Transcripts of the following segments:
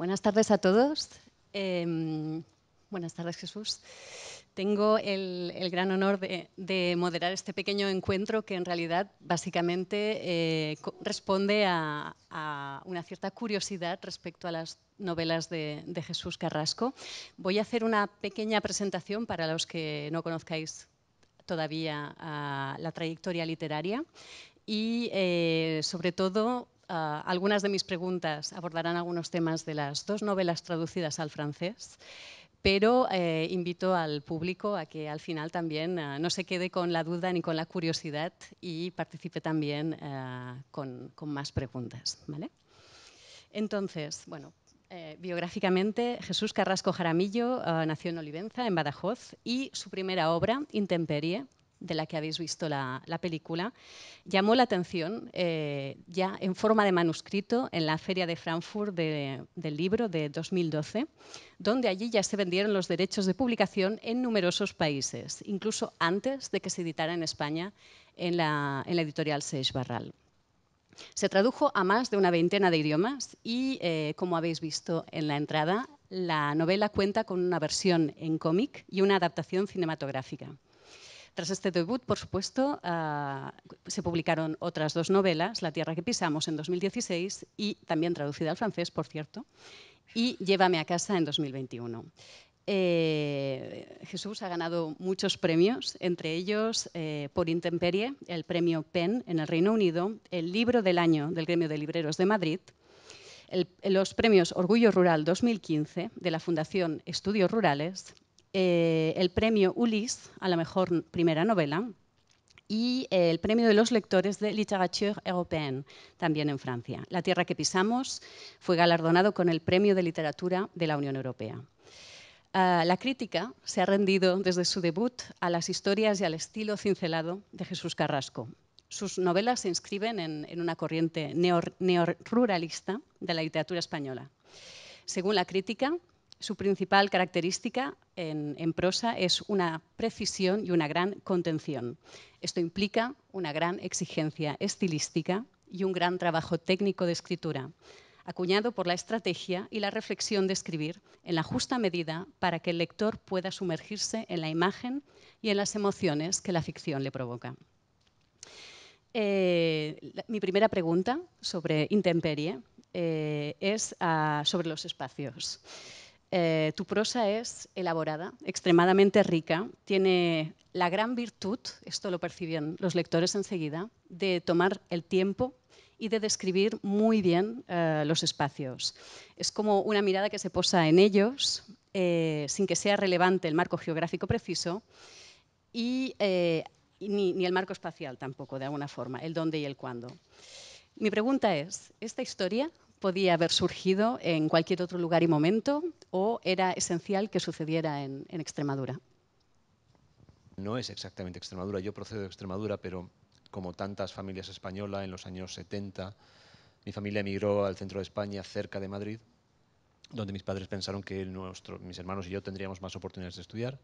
Buenas tardes a todos. Buenas tardes, Jesús. Tengo el gran honor de moderar este pequeño encuentro que en realidad básicamente responde a una cierta curiosidad respecto a las novelas de Jesús Carrasco. Voy a hacer una pequeña presentación para los que no conozcáis todavía la trayectoria literaria y sobre todo algunas de mis preguntas abordarán algunos temas de las dos novelas traducidas al francés, pero invito al público a que al final también no se quede con la duda ni con la curiosidad y participe también con más preguntas, ¿vale? Entonces, bueno, biográficamente, Jesús Carrasco Jaramillo nació en Olivenza, en Badajoz, y su primera obra, Intemperie, de la que habéis visto la película, llamó la atención ya en forma de manuscrito en la Feria de Frankfurt del libro de 2012, donde allí ya se vendieron los derechos de publicación en numerosos países, incluso antes de que se editara en España en la editorial Seix Barral. Se tradujo a más de una veintena de idiomas y, como habéis visto en la entrada, la novela cuenta con una versión en cómic y una adaptación cinematográfica. Tras este debut, por supuesto, se publicaron otras dos novelas, La tierra que pisamos en 2016 y también traducida al francés, por cierto, y Llévame a casa en 2021. Jesús ha ganado muchos premios, entre ellos por Intemperie, el premio PEN en el Reino Unido, el libro del año del Gremio de Libreros de Madrid, los premios Orgullo Rural 2015 de la Fundación Estudios Rurales, el premio Ulysse a la mejor primera novela y el premio de los lectores de Littérature Européenne, también en Francia. La tierra que pisamos fue galardonado con el premio de literatura de la Unión Europea. La crítica se ha rendido desde su debut a las historias y al estilo cincelado de Jesús Carrasco. Sus novelas se inscriben en una corriente neoruralista de la literatura española. Según la crítica, su principal característica en prosa es una precisión y una gran contención. Esto implica una gran exigencia estilística y un gran trabajo técnico de escritura, acuñado por la estrategia y la reflexión de escribir en la justa medida para que el lector pueda sumergirse en la imagen y en las emociones que la ficción le provoca. Mi primera pregunta sobre Intemperie es sobre los espacios. Tu prosa es elaborada, extremadamente rica, tiene la gran virtud, esto lo perciben los lectores enseguida, de tomar el tiempo y de describir muy bien los espacios. Es como una mirada que se posa en ellos sin que sea relevante el marco geográfico preciso y ni el marco espacial tampoco, de alguna forma, el dónde y el cuándo. Mi pregunta es, ¿esta historia podía haber surgido en cualquier otro lugar y momento o era esencial que sucediera en Extremadura? No es exactamente Extremadura, yo procedo de Extremadura, pero como tantas familias españolas, en los años 70, mi familia emigró al centro de España, cerca de Madrid, donde mis padres pensaron que mis hermanos y yo tendríamos más oportunidades de estudiar,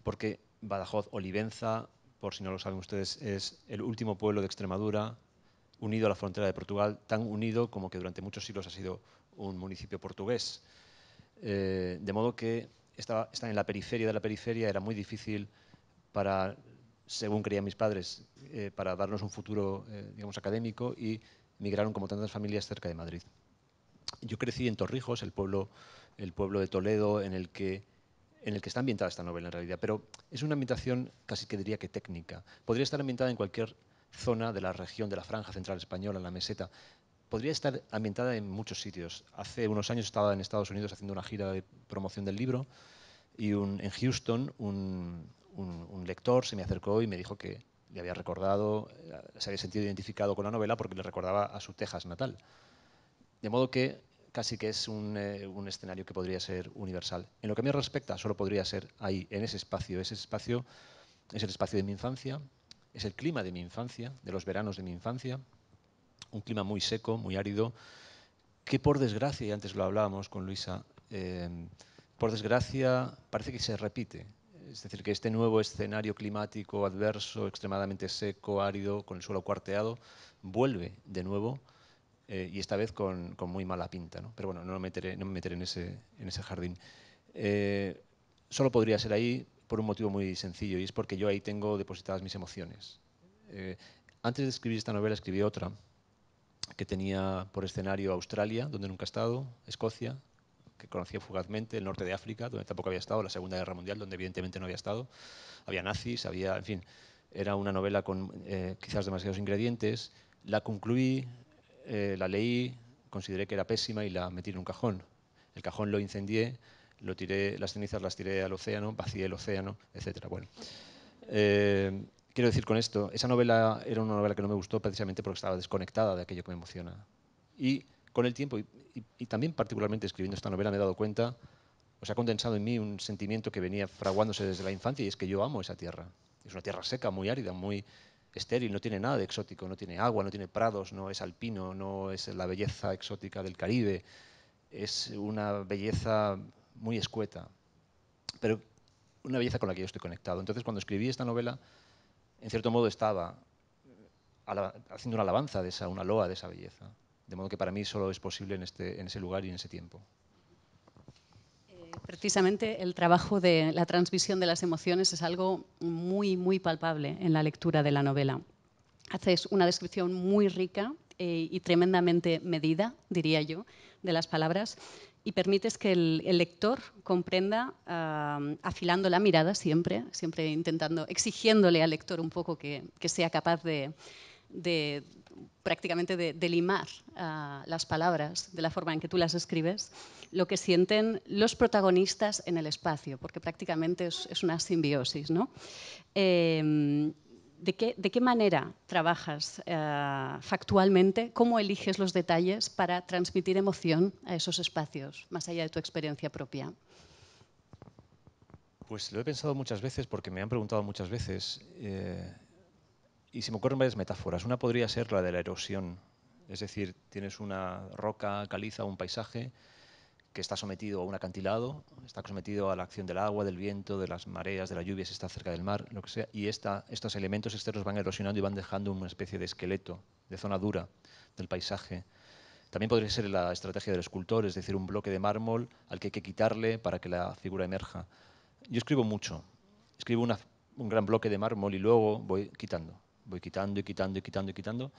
porque Badajoz, Olivenza, por si no lo saben ustedes, es el último pueblo de Extremadura unido a la frontera de Portugal, tan unido como que durante muchos siglos ha sido un municipio portugués. De modo que está en la periferia de la periferia, era muy difícil para, según creían mis padres, para darnos un futuro, digamos, académico, y migraron como tantas familias cerca de Madrid. Yo crecí en Torrijos, el pueblo de Toledo en el que está ambientada esta novela en realidad, pero es una ambientación casi que diría que técnica. Podría estar ambientada en cualquier zona de la región de la Franja Central Española, en la meseta. Podría estar ambientada en muchos sitios. Hace unos años estaba en Estados Unidos haciendo una gira de promoción del libro y en Houston un lector se me acercó y me dijo que le había recordado, se había sentido identificado con la novela porque le recordaba a su Texas natal. De modo que casi que es un escenario que podría ser universal. En lo que a mí respecta, solo podría ser ahí, en ese espacio. Ese espacio es el espacio de mi infancia, es el clima de mi infancia, de los veranos de mi infancia, un clima muy seco, muy árido, que por desgracia, y antes lo hablábamos con Luisa, por desgracia parece que se repite. Es decir, que este nuevo escenario climático adverso, extremadamente seco, árido, con el suelo cuarteado, vuelve de nuevo y esta vez con muy mala pinta, ¿no? Pero bueno, no me meteré en ese jardín. Solo podría ser ahí por un motivo muy sencillo, y es porque yo ahí tengo depositadas mis emociones. Eh, Antes de escribir esta novela escribí otra que tenía por escenario Australia, donde nunca he estado, Escocia, que conocía fugazmente, el norte de África, donde tampoco había estado, la Segunda Guerra Mundial, donde evidentemente no había estado, había nazis, había, en fin, era una novela con quizás demasiados ingredientes. La concluí, la leí, consideré que era pésima y la metí en un cajón. El cajón lo incendié, lo tiré, las cenizas las tiré al océano, vacié el océano, etcétera. Bueno, quiero decir con esto, esa novela era una novela que no me gustó precisamente porque estaba desconectada de aquello que me emociona. Y con el tiempo, y también particularmente escribiendo esta novela, me he dado cuenta, o se ha condensado en mí un sentimiento que venía fraguándose desde la infancia, y es que yo amo esa tierra. Es una tierra seca, muy árida, muy estéril, no tiene nada de exótico, no tiene agua, no tiene prados, no es alpino, no es la belleza exótica del Caribe, es una belleza muy escueta, pero una belleza con la que yo estoy conectado. Entonces, cuando escribí esta novela, en cierto modo estaba haciendo una alabanza de esa, una loa de esa belleza. De modo que para mí solo es posible en ese lugar y en ese tiempo. Precisamente el trabajo de la transmisión de las emociones es algo muy, muy palpable en la lectura de la novela. Haces una descripción muy rica y tremendamente medida, diría yo, de las palabras, y permites que el lector comprenda, afilando la mirada siempre, siempre intentando, exigiéndole al lector un poco que sea capaz de prácticamente de limar las palabras de la forma en que tú las escribes, lo que sienten los protagonistas en el espacio, porque prácticamente es una simbiosis, ¿no? ¿De qué manera trabajas factualmente? ¿Cómo eliges los detalles para transmitir emoción a esos espacios, más allá de tu experiencia propia? Pues lo he pensado muchas veces porque me han preguntado muchas veces y se me ocurren varias metáforas. Una podría ser la de la erosión, es decir, tienes una roca caliza, un paisaje que está sometido a un acantilado, está sometido a la acción del agua, del viento, de las mareas, de la lluvia, si está cerca del mar, lo que sea, y estos elementos externos van erosionando y van dejando una especie de esqueleto, de zona dura del paisaje. También podría ser la estrategia del escultor, es decir, un bloque de mármol al que hay que quitarle para que la figura emerja. Yo escribo mucho, escribo un gran bloque de mármol y luego voy quitando y quitando y quitando y quitando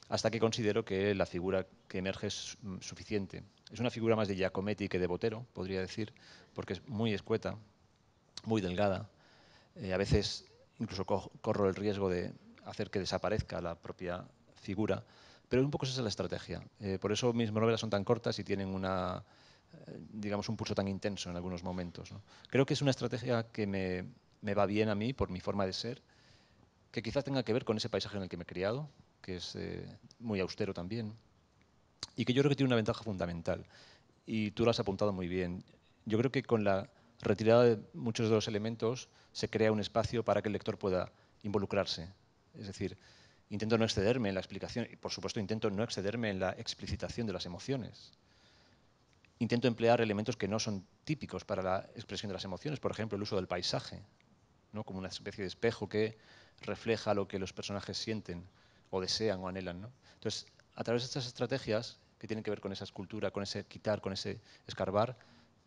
hasta que considero que la figura que emerge es suficiente. Es una figura más de Giacometti que de Botero, podría decir, porque es muy escueta, muy delgada. A veces incluso corro el riesgo de hacer que desaparezca la propia figura, pero un poco esa es la estrategia. Por eso mis novelas son tan cortas y tienen digamos, un pulso tan intenso en algunos momentos, ¿no? Creo que es una estrategia que me va bien a mí por mi forma de ser, que quizás tenga que ver con ese paisaje en el que me he criado, que es muy austero también, y que yo creo que tiene una ventaja fundamental. Y tú lo has apuntado muy bien. Yo creo que con la retirada de muchos de los elementos se crea un espacio para que el lector pueda involucrarse. Es decir, intento no excederme en la explicación y, por supuesto, intento no excederme en la explicitación de las emociones. Intento emplear elementos que no son típicos para la expresión de las emociones, por ejemplo, el uso del paisaje, ¿no? Como una especie de espejo que refleja lo que los personajes sienten o desean o anhelan, ¿no? Entonces, a través de estas estrategias que tienen que ver con esa escultura, con ese quitar, con ese escarbar,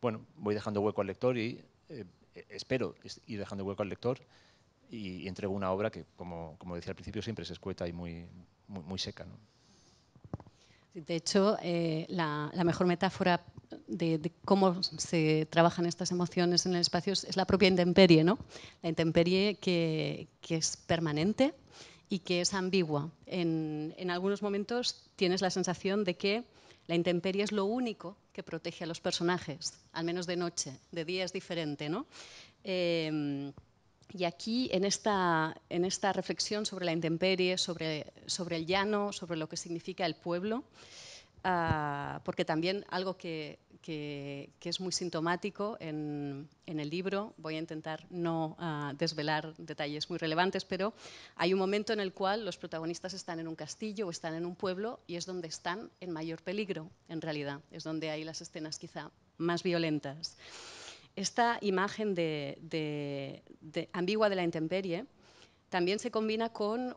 bueno, voy dejando hueco al lector y espero ir dejando hueco al lector y entrego una obra que, como decía al principio, siempre es escueta y muy seca, ¿no? De hecho, la mejor metáfora de cómo se trabajan estas emociones en el espacio es la propia intemperie, ¿no? La intemperie que es permanente y que es ambigua. En algunos momentos tienes la sensación de que la intemperie es lo único que protege a los personajes, al menos de noche, de día es diferente, ¿no? Y aquí, en esta reflexión sobre la intemperie, sobre el llano, sobre lo que significa el pueblo, porque también algo que es muy sintomático en el libro, voy a intentar no desvelar detalles muy relevantes, pero hay un momento en el cual los protagonistas están en un castillo o están en un pueblo y es donde están en mayor peligro, en realidad, es donde hay las escenas quizá más violentas. Esta imagen ambigua de la intemperie también se combina con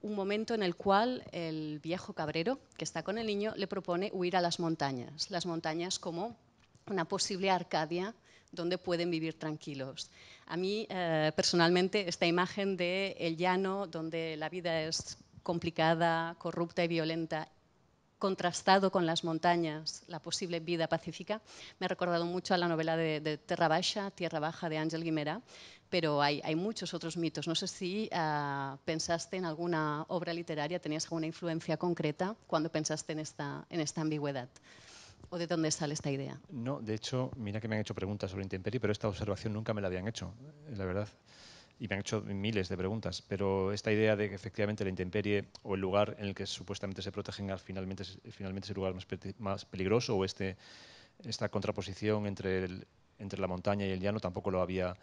un momento en el cual el viejo cabrero que está con el niño le propone huir a las montañas como una posible Arcadia donde pueden vivir tranquilos. A mí, personalmente, esta imagen de el llano, donde la vida es complicada, corrupta y violenta, contrastado con las montañas, la posible vida pacífica, me ha recordado mucho a la novela de Terra Baixa, Tierra Baja, de Ángel Guimerà, pero hay muchos otros mitos. No sé si pensaste en alguna obra literaria, tenías alguna influencia concreta cuando pensaste en esta ambigüedad, o de dónde sale esta idea. No, de hecho, mira que me han hecho preguntas sobre intemperie, pero esta observación nunca me la habían hecho, la verdad. Y me han hecho miles de preguntas, pero esta idea de que efectivamente la intemperie o el lugar en el que supuestamente se protegen finalmente es el lugar más peligroso, o esta contraposición entre la montaña y el llano tampoco lo había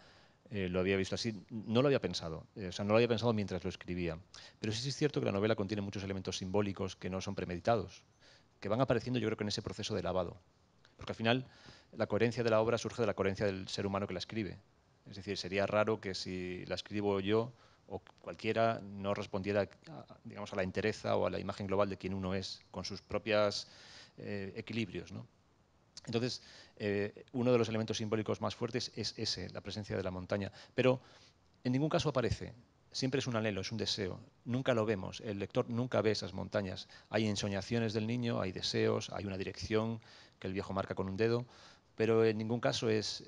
visto así. No lo había pensado, o sea, no lo había pensado mientras lo escribía. Pero sí es cierto que la novela contiene muchos elementos simbólicos que no son premeditados, que van apareciendo yo creo que en ese proceso de lavado. Porque al final la coherencia de la obra surge de la coherencia del ser humano que la escribe. Es decir, sería raro que si la escribo yo o cualquiera no respondiera digamos, a la entereza o a la imagen global de quien uno es, con sus propios equilibrios, ¿no? Entonces, uno de los elementos simbólicos más fuertes es ese, la presencia de la montaña. Pero en ningún caso aparece. Siempre es un anhelo, es un deseo. Nunca lo vemos. El lector nunca ve esas montañas. Hay ensoñaciones del niño, hay deseos, hay una dirección que el viejo marca con un dedo, pero en ningún caso es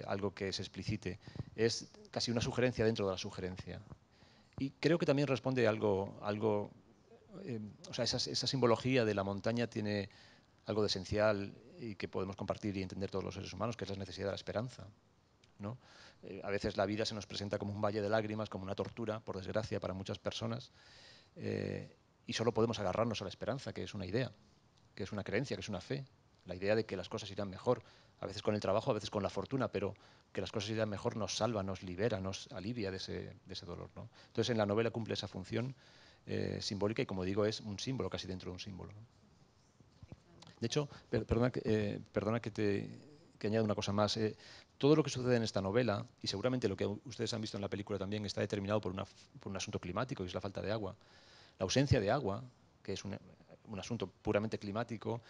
algo que se explicite. Es casi una sugerencia dentro de la sugerencia. Y creo que también responde a algo o sea, esa simbología de la montaña tiene algo de esencial y que podemos compartir y entender todos los seres humanos, que es la necesidad de la esperanza, ¿no? A veces la vida se nos presenta como un valle de lágrimas, como una tortura, por desgracia, para muchas personas, y solo podemos agarrarnos a la esperanza, que es una idea, que es una creencia, que es una fe, la idea de que las cosas irán mejor, a veces con el trabajo, a veces con la fortuna, pero que las cosas irán mejor nos salva, nos libera, nos alivia de ese dolor, ¿no? Entonces en la novela cumple esa función simbólica y, como digo, es un símbolo, casi dentro de un símbolo, ¿no? De hecho, perdona que añada una cosa más. Todo lo que sucede en esta novela, y seguramente lo que ustedes han visto en la película también, está determinado por un asunto climático, que es la falta de agua. La ausencia de agua, que es un asunto puramente climático,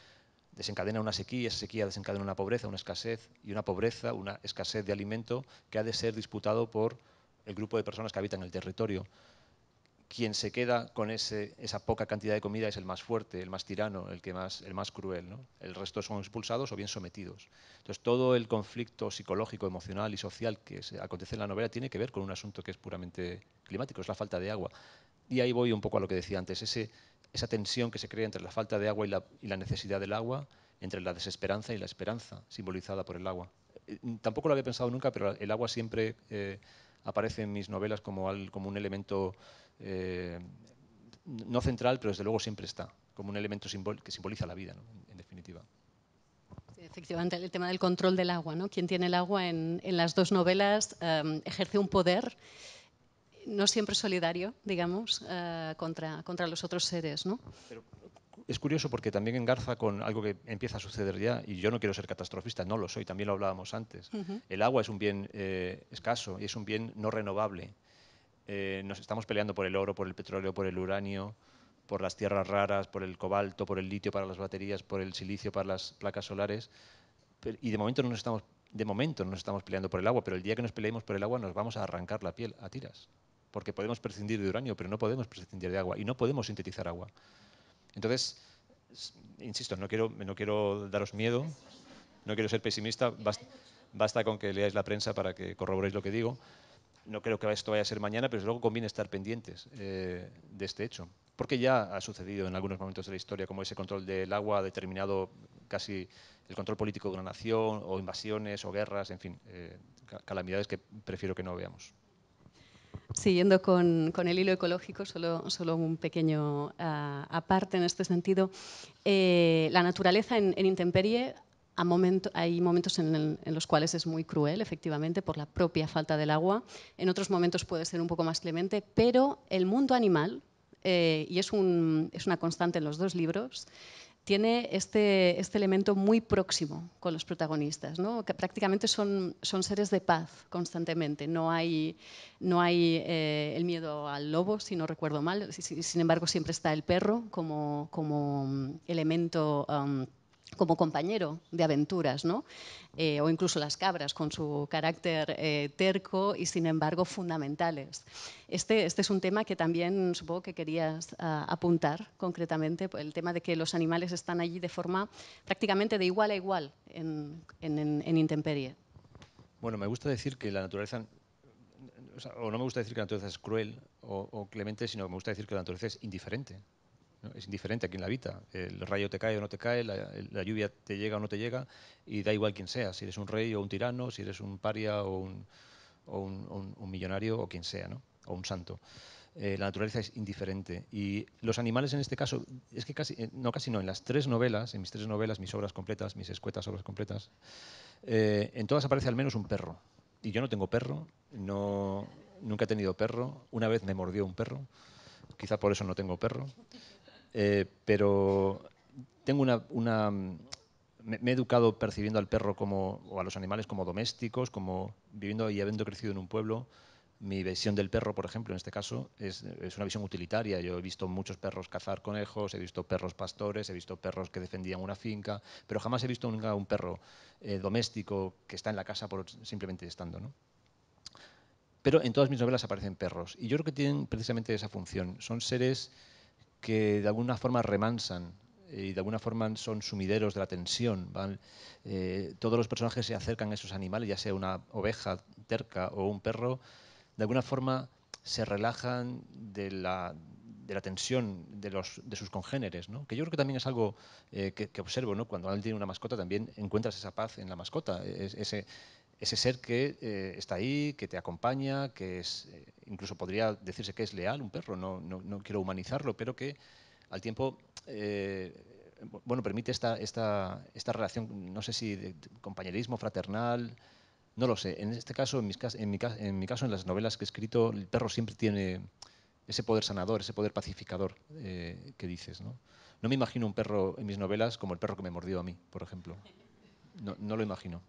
desencadena una sequía, esa sequía desencadena una pobreza, una escasez, y una pobreza, una escasez de alimento que ha de ser disputado por el grupo de personas que habitan el territorio. Quien se queda con esa poca cantidad de comida es el más fuerte, el más tirano, el más cruel, ¿no? El resto son expulsados o bien sometidos. Entonces, todo el conflicto psicológico, emocional y social que acontece en la novela tiene que ver con un asunto que es puramente climático, es la falta de agua. Y ahí voy un poco a lo que decía antes, esa tensión que se crea entre la falta de agua y la necesidad del agua, entre la desesperanza y la esperanza, simbolizada por el agua. Tampoco lo había pensado nunca, pero el agua siempre aparece en mis novelas como un elemento eh, no central, pero desde luego siempre está, como un elemento que simboliza la vida, ¿no? En definitiva. Sí, efectivamente, el tema del control del agua, ¿no? Quien tiene el agua en las dos novelas ejerce un poder no siempre solidario, digamos, contra los otros seres, ¿no? Pero es curioso porque también engarza con algo que empieza a suceder ya, y yo no quiero ser catastrofista, no lo soy, también lo hablábamos antes. El agua es un bien escaso y es un bien no renovable. Nos estamos peleando por el oro, por el petróleo, por el uranio, por las tierras raras, por el cobalto, por el litio para las baterías, por el silicio para las placas solares, y de momento no nos estamos peleando por el agua, pero el día que nos peleemos por el agua nos vamos a arrancar la piel a tiras, porque podemos prescindir de uranio, pero no podemos prescindir de agua, y no podemos sintetizar agua. Entonces, insisto, no quiero daros miedo, no quiero ser pesimista, basta con que leáis la prensa para que corroboréis lo que digo. No creo que esto vaya a ser mañana, pero luego conviene estar pendientes de este hecho, porque ya ha sucedido en algunos momentos de la historia, como ese control del agua ha determinado casi el control político de una nación, o invasiones, o guerras, en fin, calamidades que prefiero que no veamos. Siguiendo con el hilo ecológico, solo un pequeño aparte en este sentido. La naturaleza en intemperie, hay momentos en los cuales es muy cruel, efectivamente, por la propia falta del agua. En otros momentos puede ser un poco más clemente, pero el mundo animal, y es una constante en los dos libros, tiene este elemento muy próximo con los protagonistas, ¿no? Que prácticamente son seres de paz constantemente. No hay el miedo al lobo, si no recuerdo mal. Sin embargo, siempre está el perro como elemento, como compañero de aventuras, ¿no? O incluso las cabras con su carácter terco y sin embargo fundamentales. Este es un tema que también supongo que querías apuntar concretamente, el tema de que los animales están allí de forma prácticamente de igual a igual en intemperie. Bueno, me gusta decir que la naturaleza, o no me gusta decir que la naturaleza es cruel o clemente, sino que me gusta decir que la naturaleza es indiferente, ¿no? Es indiferente a quien la habita. El rayo te cae o no te cae, la lluvia te llega o no te llega, y da igual quién sea, si eres un rey o un tirano, si eres un paria o un millonario o quien sea, ¿no? O un santo. La naturaleza es indiferente. Y los animales en este caso, es que casi no, en las tres novelas, en mis tres novelas, mis obras completas, mis escuetas obras completas, en todas aparece al menos un perro. Y yo no tengo perro, nunca he tenido perro. Una vez me mordió un perro, quizá por eso no tengo perro. Pero tengo me he educado percibiendo al perro o a los animales como domésticos, como viviendo y habiendo crecido en un pueblo. Mi visión del perro, por ejemplo, en este caso, es una visión utilitaria. Yo he visto muchos perros cazar conejos, he visto perros pastores, he visto perros que defendían una finca, pero jamás he visto nunca un perro doméstico que está en la casa por simplemente estando, ¿no? Pero en todas mis novelas aparecen perros, y yo creo que tienen precisamente esa función. Son seres que de alguna forma remansan y de alguna forma son sumideros de la tensión. Todos los personajes se acercan a esos animales, ya sea una oveja terca o un perro, de alguna forma se relajan de la tensión de sus congéneres, ¿no? Que yo creo que también es algo que observo, ¿no? Cuando alguien tiene una mascota también encuentras esa paz en la mascota, ese ser que está ahí, que te acompaña, que incluso podría decirse que es leal, un perro, no quiero humanizarlo, pero que al tiempo bueno, permite esta relación, no sé si de compañerismo fraternal, no lo sé. En este caso, en mi caso, en las novelas que he escrito, el perro siempre tiene ese poder sanador, ese poder pacificador que dices, ¿no? No me imagino un perro en mis novelas como el perro que me mordió a mí, por ejemplo. No lo imagino.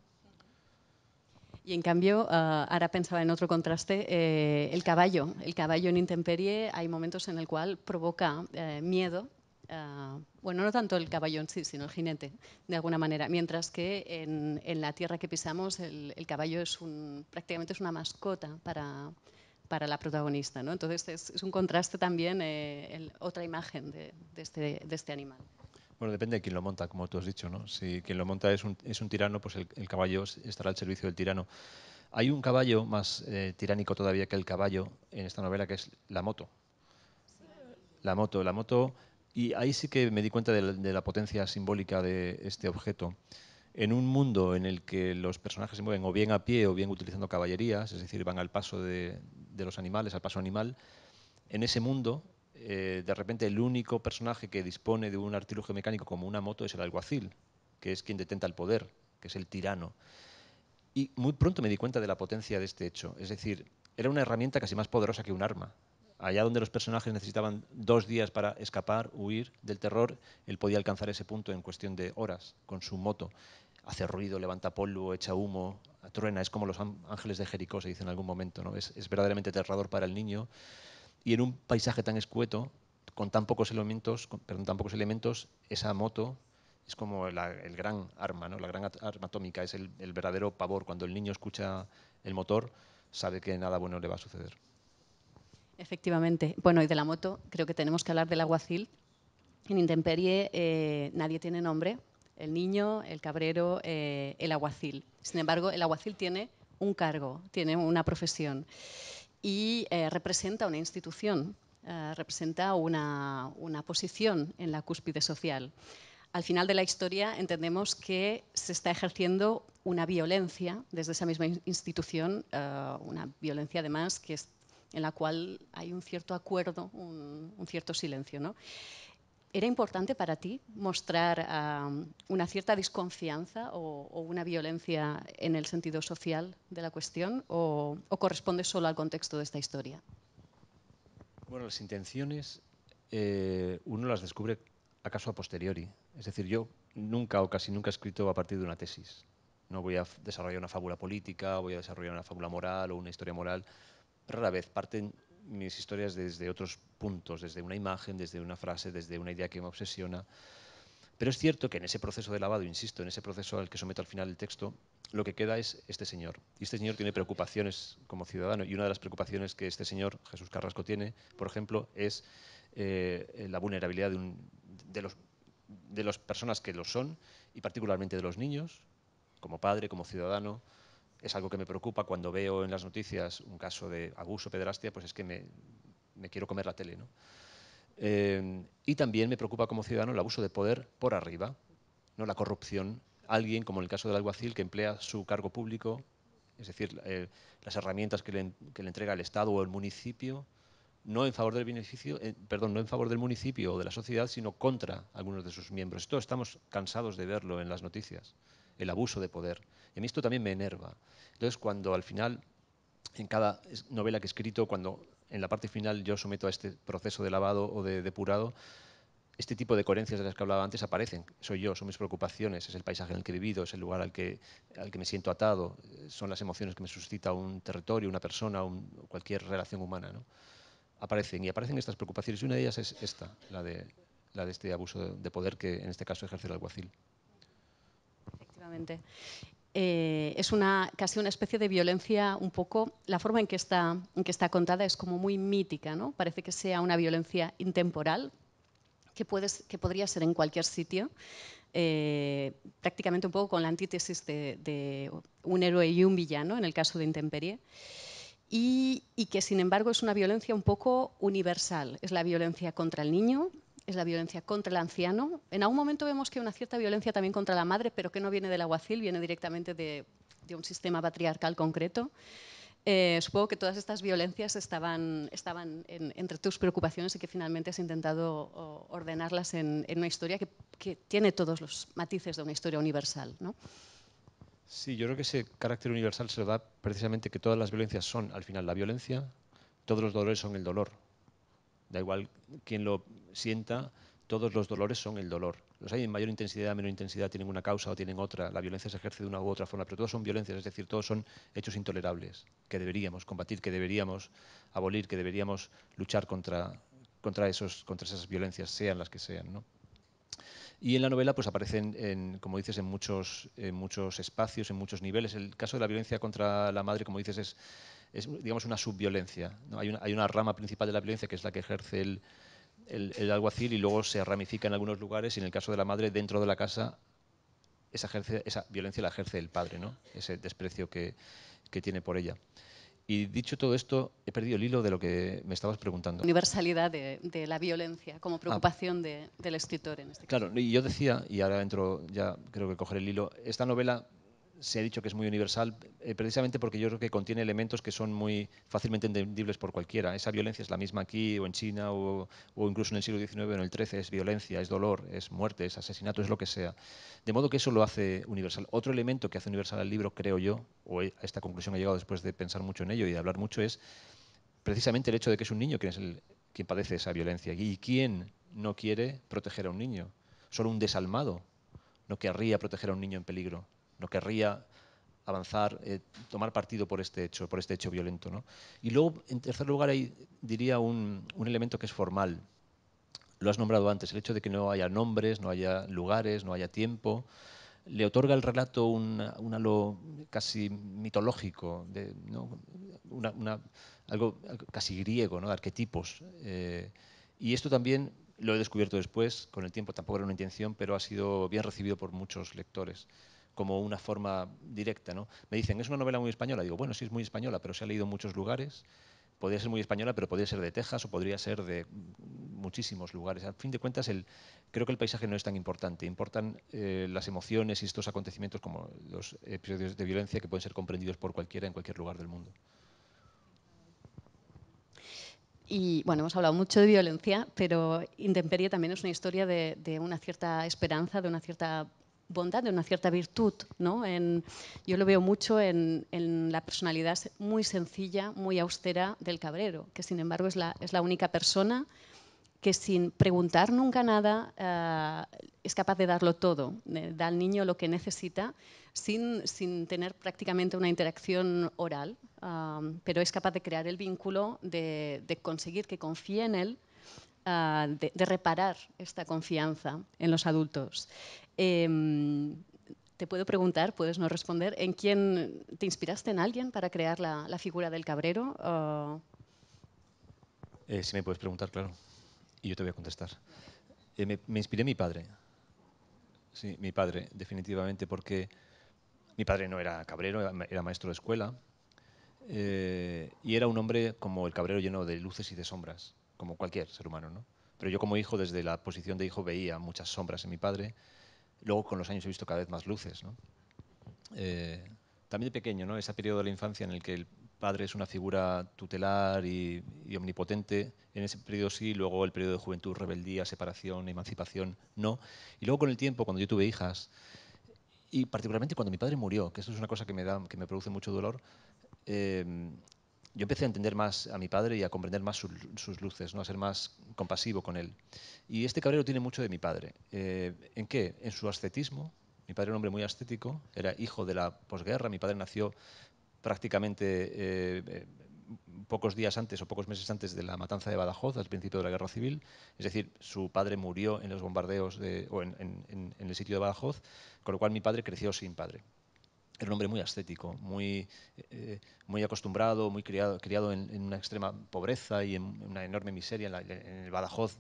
Y en cambio, ahora pensaba en otro contraste, el caballo. El caballo en intemperie hay momentos en el cual provoca miedo. Bueno, no tanto el caballo en sí, sino el jinete, de alguna manera. Mientras que en la tierra que pisamos, el caballo prácticamente es una mascota para la protagonista, ¿no? Entonces es un contraste también, otra imagen de este animal. Bueno, depende de quién lo monta, como tú has dicho, ¿no? Si quien lo monta es un tirano, pues el caballo estará al servicio del tirano. Hay un caballo más tiránico todavía que el caballo en esta novela, que es la moto. La moto, y ahí sí que me di cuenta de la potencia simbólica de este objeto. En un mundo en el que los personajes se mueven o bien a pie o bien utilizando caballerías, es decir, van al paso de los animales, al paso animal, en ese mundo, de repente el único personaje que dispone de un artilugio mecánico como una moto es el alguacil, que es quien detenta el poder, que es el tirano. Y muy pronto me di cuenta de la potencia de este hecho. Es decir, era una herramienta casi más poderosa que un arma. Allá donde los personajes necesitaban 2 días para escapar, huir del terror, él podía alcanzar ese punto en cuestión de horas con su moto. Hace ruido, levanta polvo, echa humo, truena. Es como los ángeles de Jericó, se dice en algún momento, ¿no? Es verdaderamente aterrador para el niño. Y en un paisaje tan escueto, con tan pocos elementos, esa moto es como el gran arma, ¿no? La gran arma atómica, es el verdadero pavor. Cuando el niño escucha el motor, sabe que nada bueno le va a suceder. Efectivamente. Bueno, y de la moto creo que tenemos que hablar del alguacil. En intemperie nadie tiene nombre, el niño, el cabrero, el alguacil. Sin embargo, el alguacil tiene un cargo, tiene una profesión y representa una institución, representa una posición en la cúspide social. Al final de la historia entendemos que se está ejerciendo una violencia desde esa misma institución, una violencia además en la cual hay un cierto acuerdo, un cierto silencio, ¿no? ¿Era importante para ti mostrar una cierta desconfianza o una violencia en el sentido social de la cuestión o corresponde solo al contexto de esta historia? Bueno, las intenciones uno las descubre acaso a posteriori. Es decir, yo nunca o casi nunca he escrito a partir de una tesis. No voy a desarrollar una fábula política, voy a desarrollar una fábula moral o una historia moral. Rara vez parten mis historias desde otros puntos, desde una imagen, desde una frase, desde una idea que me obsesiona. Pero es cierto que en ese proceso de lavado, insisto, en ese proceso al que someto al final el texto, lo que queda es este señor. Y este señor tiene preocupaciones como ciudadano. Y una de las preocupaciones que este señor, Jesús Carrasco, tiene, por ejemplo, es la vulnerabilidad de las personas que lo son, y particularmente de los niños, como padre, como ciudadano. Es algo que me preocupa cuando veo en las noticias un caso de abuso, pederastia, pues es que me quiero comer la tele, ¿no? Y también me preocupa como ciudadano el abuso de poder por arriba, ¿no? La corrupción. Alguien, como en el caso del alguacil, que emplea su cargo público, es decir, las herramientas que le entrega el Estado o el municipio, no en favor del beneficio, perdón, no en favor del municipio o de la sociedad, sino contra algunos de sus miembros. Esto estamos cansados de verlo en las noticias, el abuso de poder. Y a mí esto también me enerva. Entonces, cuando al final, en cada novela que he escrito, cuando en la parte final yo someto a este proceso de lavado o de depurado, este tipo de coherencias de las que hablaba antes aparecen. Soy yo, son mis preocupaciones, es el paisaje en el que he vivido, es el lugar al que me siento atado, son las emociones que me suscita un territorio, una persona, cualquier relación humana, ¿no? Aparecen estas preocupaciones, y una de ellas es esta, la de este abuso de poder que en este caso ejerce el alguacil. Efectivamente. Es casi una especie de violencia, un poco, la forma en que está contada es como muy mítica, ¿no? Parece que sea una violencia intemporal, que podría ser en cualquier sitio, prácticamente un poco con la antítesis de un héroe y un villano, en el caso de Intemperie, y que sin embargo es una violencia un poco universal. Es la violencia contra el niño, es la violencia contra el anciano. En algún momento vemos que hay una cierta violencia también contra la madre, pero que no viene del alguacil, viene directamente de un sistema patriarcal concreto. Supongo que todas estas violencias estaban entre tus preocupaciones y que finalmente has intentado ordenarlas en una historia que tiene todos los matices de una historia universal, ¿no? Sí, yo creo que ese carácter universal se lo da precisamente que todas las violencias son, al final, la violencia, todos los dolores son el dolor. Da igual quién lo sienta, todos los dolores son el dolor. Los hay en mayor intensidad, menor intensidad, tienen una causa o tienen otra. La violencia se ejerce de una u otra forma, pero todos son violencias, es decir, todos son hechos intolerables que deberíamos combatir, que deberíamos abolir, que deberíamos luchar contra esas violencias, sean las que sean, ¿no? Y en la novela pues aparecen, como dices, en muchos espacios, en muchos niveles. El caso de la violencia contra la madre, como dices, es digamos, una subviolencia, ¿no? Hay una rama principal de la violencia que es la que ejerce el alguacil, y luego se ramifica en algunos lugares, y en el caso de la madre, dentro de la casa, esa violencia la ejerce el padre, ¿no? Ese desprecio que tiene por ella. Y dicho todo esto, he perdido el hilo de lo que me estabas preguntando. Universalidad de la violencia como Ah, preocupación del escritor en este caso. claro, y yo decía, y ahora entro, ya creo que coger el hilo, esta novela se ha dicho que es muy universal, precisamente porque yo creo que contiene elementos que son muy fácilmente entendibles por cualquiera. Esa violencia es la misma aquí o en China o incluso en el siglo XIX o en el XIII. Es violencia, es dolor, es muerte, es asesinato, es lo que sea. De modo que eso lo hace universal. Otro elemento que hace universal al libro, creo yo, o a esta conclusión he llegado después de pensar mucho en ello y de hablar mucho, es precisamente el hecho de que es un niño quien padece esa violencia. ¿Y quién no quiere proteger a un niño? Solo un desalmado no querría proteger a un niño en peligro, no querría avanzar, tomar partido por este hecho violento, ¿no? Y luego, en tercer lugar, hay, diría, un elemento que es formal. Lo has nombrado antes, el hecho de que no haya nombres, no haya lugares, no haya tiempo, le otorga al relato un halo casi mitológico, ¿no? Algo casi griego, ¿no? De arquetipos. Y esto también lo he descubierto después, con el tiempo, tampoco era una intención, pero ha sido bien recibido por muchos lectores, como una forma directa, ¿no? Me dicen, ¿es una novela muy española? Digo, bueno, sí es muy española, pero se ha leído en muchos lugares. Podría ser muy española, pero podría ser de Texas o podría ser de muchísimos lugares. Al fin de cuentas, creo que el paisaje no es tan importante. Importan las emociones y estos acontecimientos, como los episodios de violencia, que pueden ser comprendidos por cualquiera en cualquier lugar del mundo. Y bueno, hemos hablado mucho de violencia, pero Intemperie también es una historia de una cierta esperanza, de una cierta bondad, de una cierta virtud, ¿no? Yo lo veo mucho en la personalidad muy sencilla, muy austera del cabrero, que sin embargo es la única persona que sin preguntar nunca nada es capaz de darlo todo, da al niño lo que necesita sin tener prácticamente una interacción oral, pero es capaz de crear el vínculo, de conseguir que confíe en él, de reparar esta confianza en los adultos. Te puedo preguntar, puedes no responder, ¿en quién te inspiraste en alguien para crear la figura del cabrero? Si me puedes preguntar, claro, y yo te voy a contestar. Me inspiré en mi padre. Sí, mi padre, definitivamente, porque mi padre no era cabrero, era maestro de escuela, y era un hombre como el cabrero, lleno de luces y de sombras, como cualquier ser humano, ¿no? Pero yo como hijo, desde la posición de hijo, veía muchas sombras en mi padre. Luego con los años he visto cada vez más luces, ¿no? Eh, También de pequeño, ¿no? Ese periodo de la infancia en el que el padre es una figura tutelar y omnipotente, en ese periodo sí, luego el periodo de juventud, rebeldía, separación, emancipación, no. Y luego con el tiempo, cuando yo tuve hijas, y particularmente cuando mi padre murió, que esto es una cosa que me produce mucho dolor, eh, yo empecé a entender más a mi padre y a comprender más sus luces, ¿no? A ser más compasivo con él. Y este cabrero tiene mucho de mi padre. ¿En qué? En su ascetismo. Mi padre era un hombre muy ascético, era hijo de la posguerra. Mi padre nació prácticamente pocos días antes o pocos meses antes de la matanza de Badajoz, al principio de la guerra civil. Es decir, su padre murió en los bombardeos o en el sitio de Badajoz, con lo cual mi padre creció sin padre. Era un hombre muy ascético, muy acostumbrado, muy criado en una extrema pobreza y en una enorme miseria en el Badajoz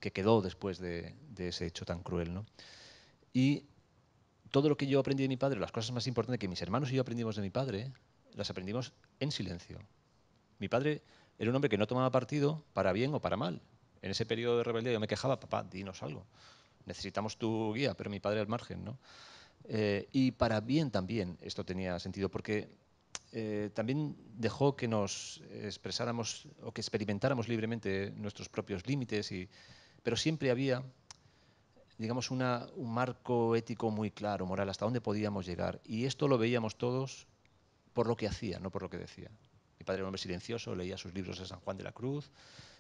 que quedó después de ese hecho tan cruel, ¿no? Y todo lo que yo aprendí de mi padre, las cosas más importantes que mis hermanos y yo aprendimos de mi padre, las aprendimos en silencio. Mi padre era un hombre que no tomaba partido para bien o para mal. En ese periodo de rebeldía yo me quejaba, papá, dinos algo. Necesitamos tu guía, pero mi padre al margen, ¿no? Y para bien también esto tenía sentido, porque también dejó que nos expresáramos o que experimentáramos libremente nuestros propios límites, pero siempre había, digamos, un marco ético muy claro, moral, hasta dónde podíamos llegar. Y esto lo veíamos todos por lo que hacía, no por lo que decía. Mi padre era un hombre silencioso, leía sus libros de San Juan de la Cruz,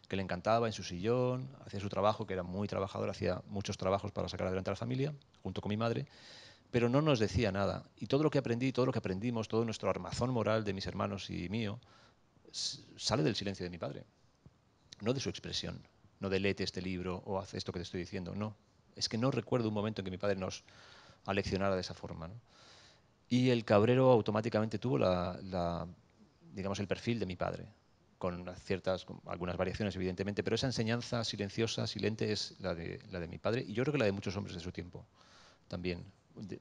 que le encantaba en su sillón, hacía su trabajo, que era muy trabajador, hacía muchos trabajos para sacar adelante a la familia, junto con mi madre, pero no nos decía nada. Y todo lo que aprendí, todo lo que aprendimos, todo nuestro armazón moral de mis hermanos y mío, sale del silencio de mi padre, no de su expresión, no de léete este libro o haz esto que te estoy diciendo, no. Es que no recuerdo un momento en que mi padre nos aleccionara de esa forma, ¿no? Y el cabrero automáticamente tuvo digamos, el perfil de mi padre, con algunas variaciones evidentemente, pero esa enseñanza silenciosa, silente, es la de mi padre y yo creo que la de muchos hombres de su tiempo también.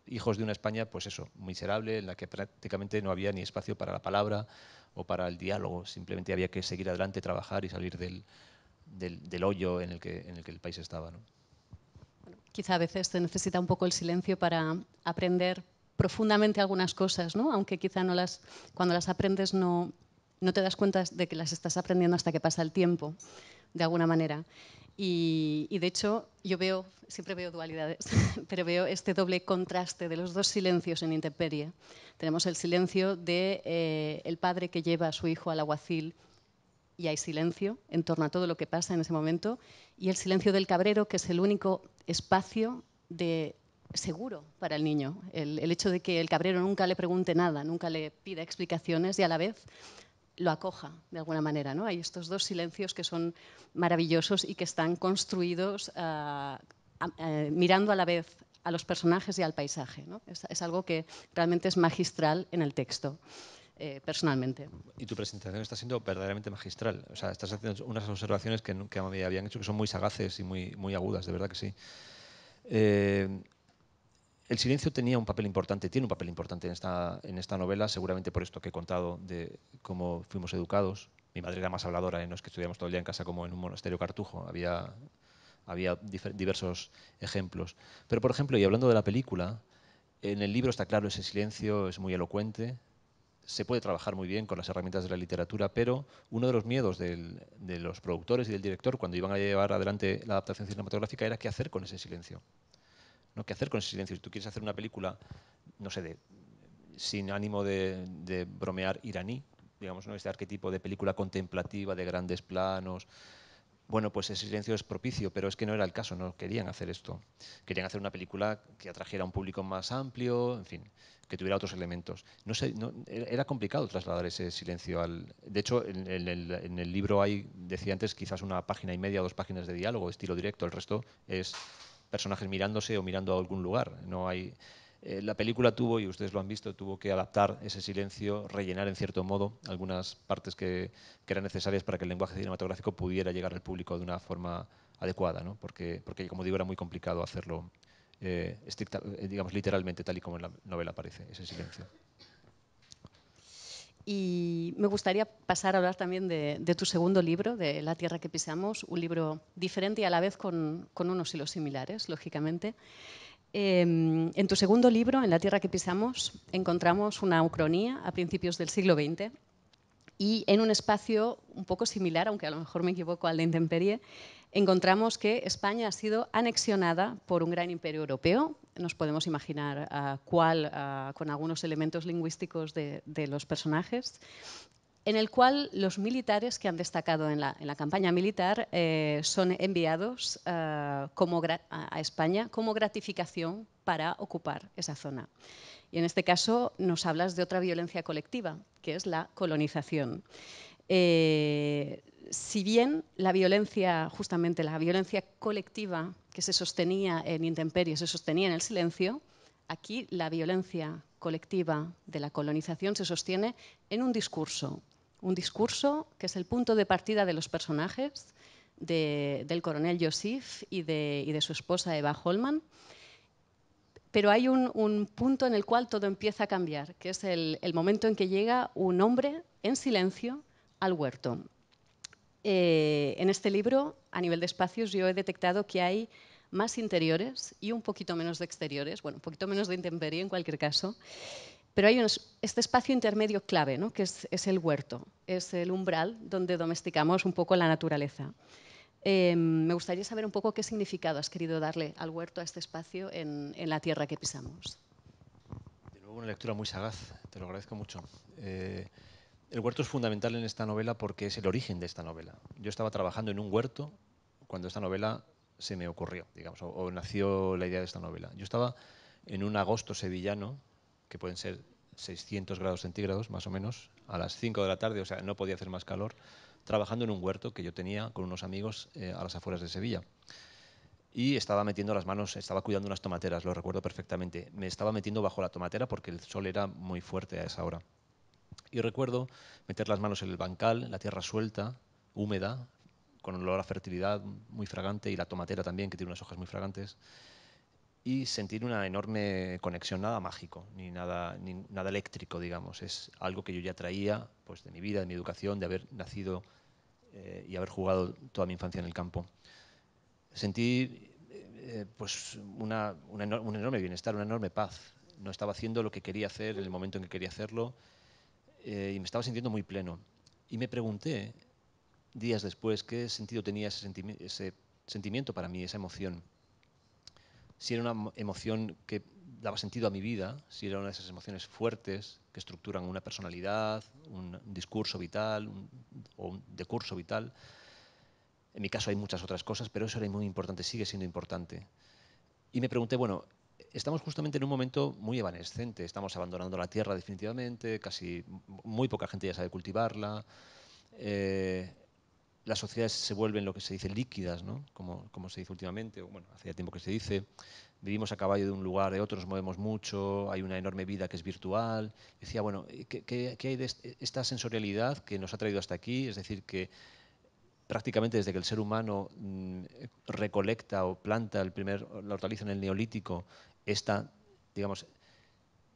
Hijos de una España, pues eso, miserable, en la que prácticamente no había ni espacio para la palabra o para el diálogo, simplemente había que seguir adelante, trabajar y salir del hoyo en el que el país estaba, ¿no? Quizá a veces se necesita un poco el silencio para aprender profundamente algunas cosas, ¿no? Aunque quizá cuando las aprendes no te das cuenta de que las estás aprendiendo hasta que pasa el tiempo, de alguna manera. Y de hecho, siempre veo dualidades, pero veo este doble contraste de los dos silencios en Intemperie. Tenemos el silencio de el padre que lleva a su hijo al alguacil y hay silencio en torno a todo lo que pasa en ese momento, y el silencio del cabrero, que es el único espacio seguro para el niño. El hecho de que el cabrero nunca le pregunte nada, nunca le pida explicaciones y a la vez lo acoja de alguna manera, ¿no? Hay estos dos silencios que son maravillosos y que están construidos mirando a la vez a los personajes y al paisaje, ¿no? Es algo que realmente es magistral en el texto, personalmente. Y tu presentación está siendo verdaderamente magistral. O sea, estás haciendo unas observaciones que nunca me habían hecho, que son muy sagaces y muy agudas, de verdad que sí. Eh, el silencio tenía un papel importante, tiene un papel importante en esta novela, seguramente por esto que he contado de cómo fuimos educados. Mi madre era más habladora, no es que estudiamos todo el día en casa como en un monasterio cartujo, había diversos ejemplos. Pero, por ejemplo, y hablando de la película, en el libro está claro ese silencio, es muy elocuente, se puede trabajar muy bien con las herramientas de la literatura, pero uno de los miedos de los productores y del director cuando iban a llevar adelante la adaptación cinematográfica era qué hacer con ese silencio. ¿No? ¿Qué hacer con ese silencio? Si tú quieres hacer una película, no sé, sin ánimo de bromear, iraní, digamos, ¿no? Este arquetipo de película contemplativa, de grandes planos, bueno, pues ese silencio es propicio, pero es que no era el caso, no querían hacer esto. Querían hacer una película que atrajera a un público más amplio, en fin, que tuviera otros elementos. No sé, era complicado trasladar ese silencio al... De hecho, en el libro hay, decía antes, quizás una página y media o 2 páginas de diálogo, estilo directo, el resto es personajes mirándose o mirando a algún lugar. No hay... La película tuvo, y ustedes lo han visto, tuvo que adaptar ese silencio, rellenar en cierto modo algunas partes que eran necesarias para que el lenguaje cinematográfico pudiera llegar al público de una forma adecuada, ¿no? Porque, como digo, era muy complicado hacerlo, digamos, literalmente, tal y como en la novela aparece, ese silencio. Y me gustaría pasar a hablar también de tu segundo libro, de La tierra que pisamos, un libro diferente y a la vez con unos hilos similares, lógicamente. En tu segundo libro, En la tierra que pisamos, encontramos una ucronía a principios del siglo XX y en un espacio un poco similar, aunque a lo mejor me equivoco, al de intemperie, encontramos que España ha sido anexionada por un gran imperio europeo. Nos podemos imaginar cuál, con algunos elementos lingüísticos de los personajes, en el cual los militares que han destacado en la campaña militar son enviados a España como gratificación para ocupar esa zona. Y en este caso nos hablas de otra violencia colectiva, que es la colonización. Si bien la violencia, justamente la violencia colectiva que se sostenía en intemperie, se sostenía en el silencio, aquí la violencia colectiva de la colonización se sostiene en un discurso que es el punto de partida de los personajes, del coronel Joseph y de su esposa Eva Holman. Pero hay un punto en el cual todo empieza a cambiar, que es el momento en que llega un hombre en silencio al huerto. En este libro, a nivel de espacios, yo he detectado que hay más interiores y un poquito menos de exteriores, bueno, un poquito menos de intemperie en cualquier caso, pero hay este espacio intermedio clave, ¿no? Que es el huerto, es el umbral donde domesticamos un poco la naturaleza. Me gustaría saber un poco qué significado has querido darle al huerto, a este espacio en la tierra que pisamos. De nuevo, una lectura muy sagaz, te lo agradezco mucho. El huerto es fundamental en esta novela porque es el origen de esta novela. Yo estaba trabajando en un huerto cuando esta novela se me ocurrió, digamos, o nació la idea de esta novela. Yo estaba en un agosto sevillano, que pueden ser 600 grados centígrados más o menos, a las 5 de la tarde, o sea, no podía hacer más calor, trabajando en un huerto que yo tenía con unos amigos a las afueras de Sevilla. Y estaba metiendo las manos, estaba cuidando unas tomateras, lo recuerdo perfectamente. Me estaba metiendo bajo la tomatera porque el sol era muy fuerte a esa hora. Y recuerdo meter las manos en el bancal, la tierra suelta, húmeda, con olor a fertilidad muy fragante, y la tomatera también, que tiene unas hojas muy fragantes, y sentir una enorme conexión, nada mágico, ni nada eléctrico, digamos. Es algo que yo ya traía pues, de mi vida, de mi educación, de haber nacido y haber jugado toda mi infancia en el campo. Sentí pues un enorme bienestar, una enorme paz. No estaba haciendo lo que quería hacer en el momento en que quería hacerlo, y me estaba sintiendo muy pleno. Y me pregunté, días después, qué sentido tenía ese sentimiento para mí, esa emoción. Si era una emoción que daba sentido a mi vida, si era una de esas emociones fuertes que estructuran una personalidad, un discurso vital o un decurso vital. En mi caso hay muchas otras cosas, pero eso era muy importante, sigue siendo importante. Y me pregunté, bueno, estamos justamente en un momento muy evanescente, estamos abandonando la tierra definitivamente, casi muy poca gente ya sabe cultivarla, las sociedades se vuelven lo que se dice líquidas, ¿no? Como se dice últimamente, o bueno, hace tiempo que se dice, vivimos a caballo de un lugar a otro, nos movemos mucho, hay una enorme vida que es virtual. Decía, bueno, ¿qué hay de esta sensorialidad que nos ha traído hasta aquí? Es decir, que prácticamente desde que el ser humano recolecta o planta la hortaliza en el Neolítico, esta, digamos,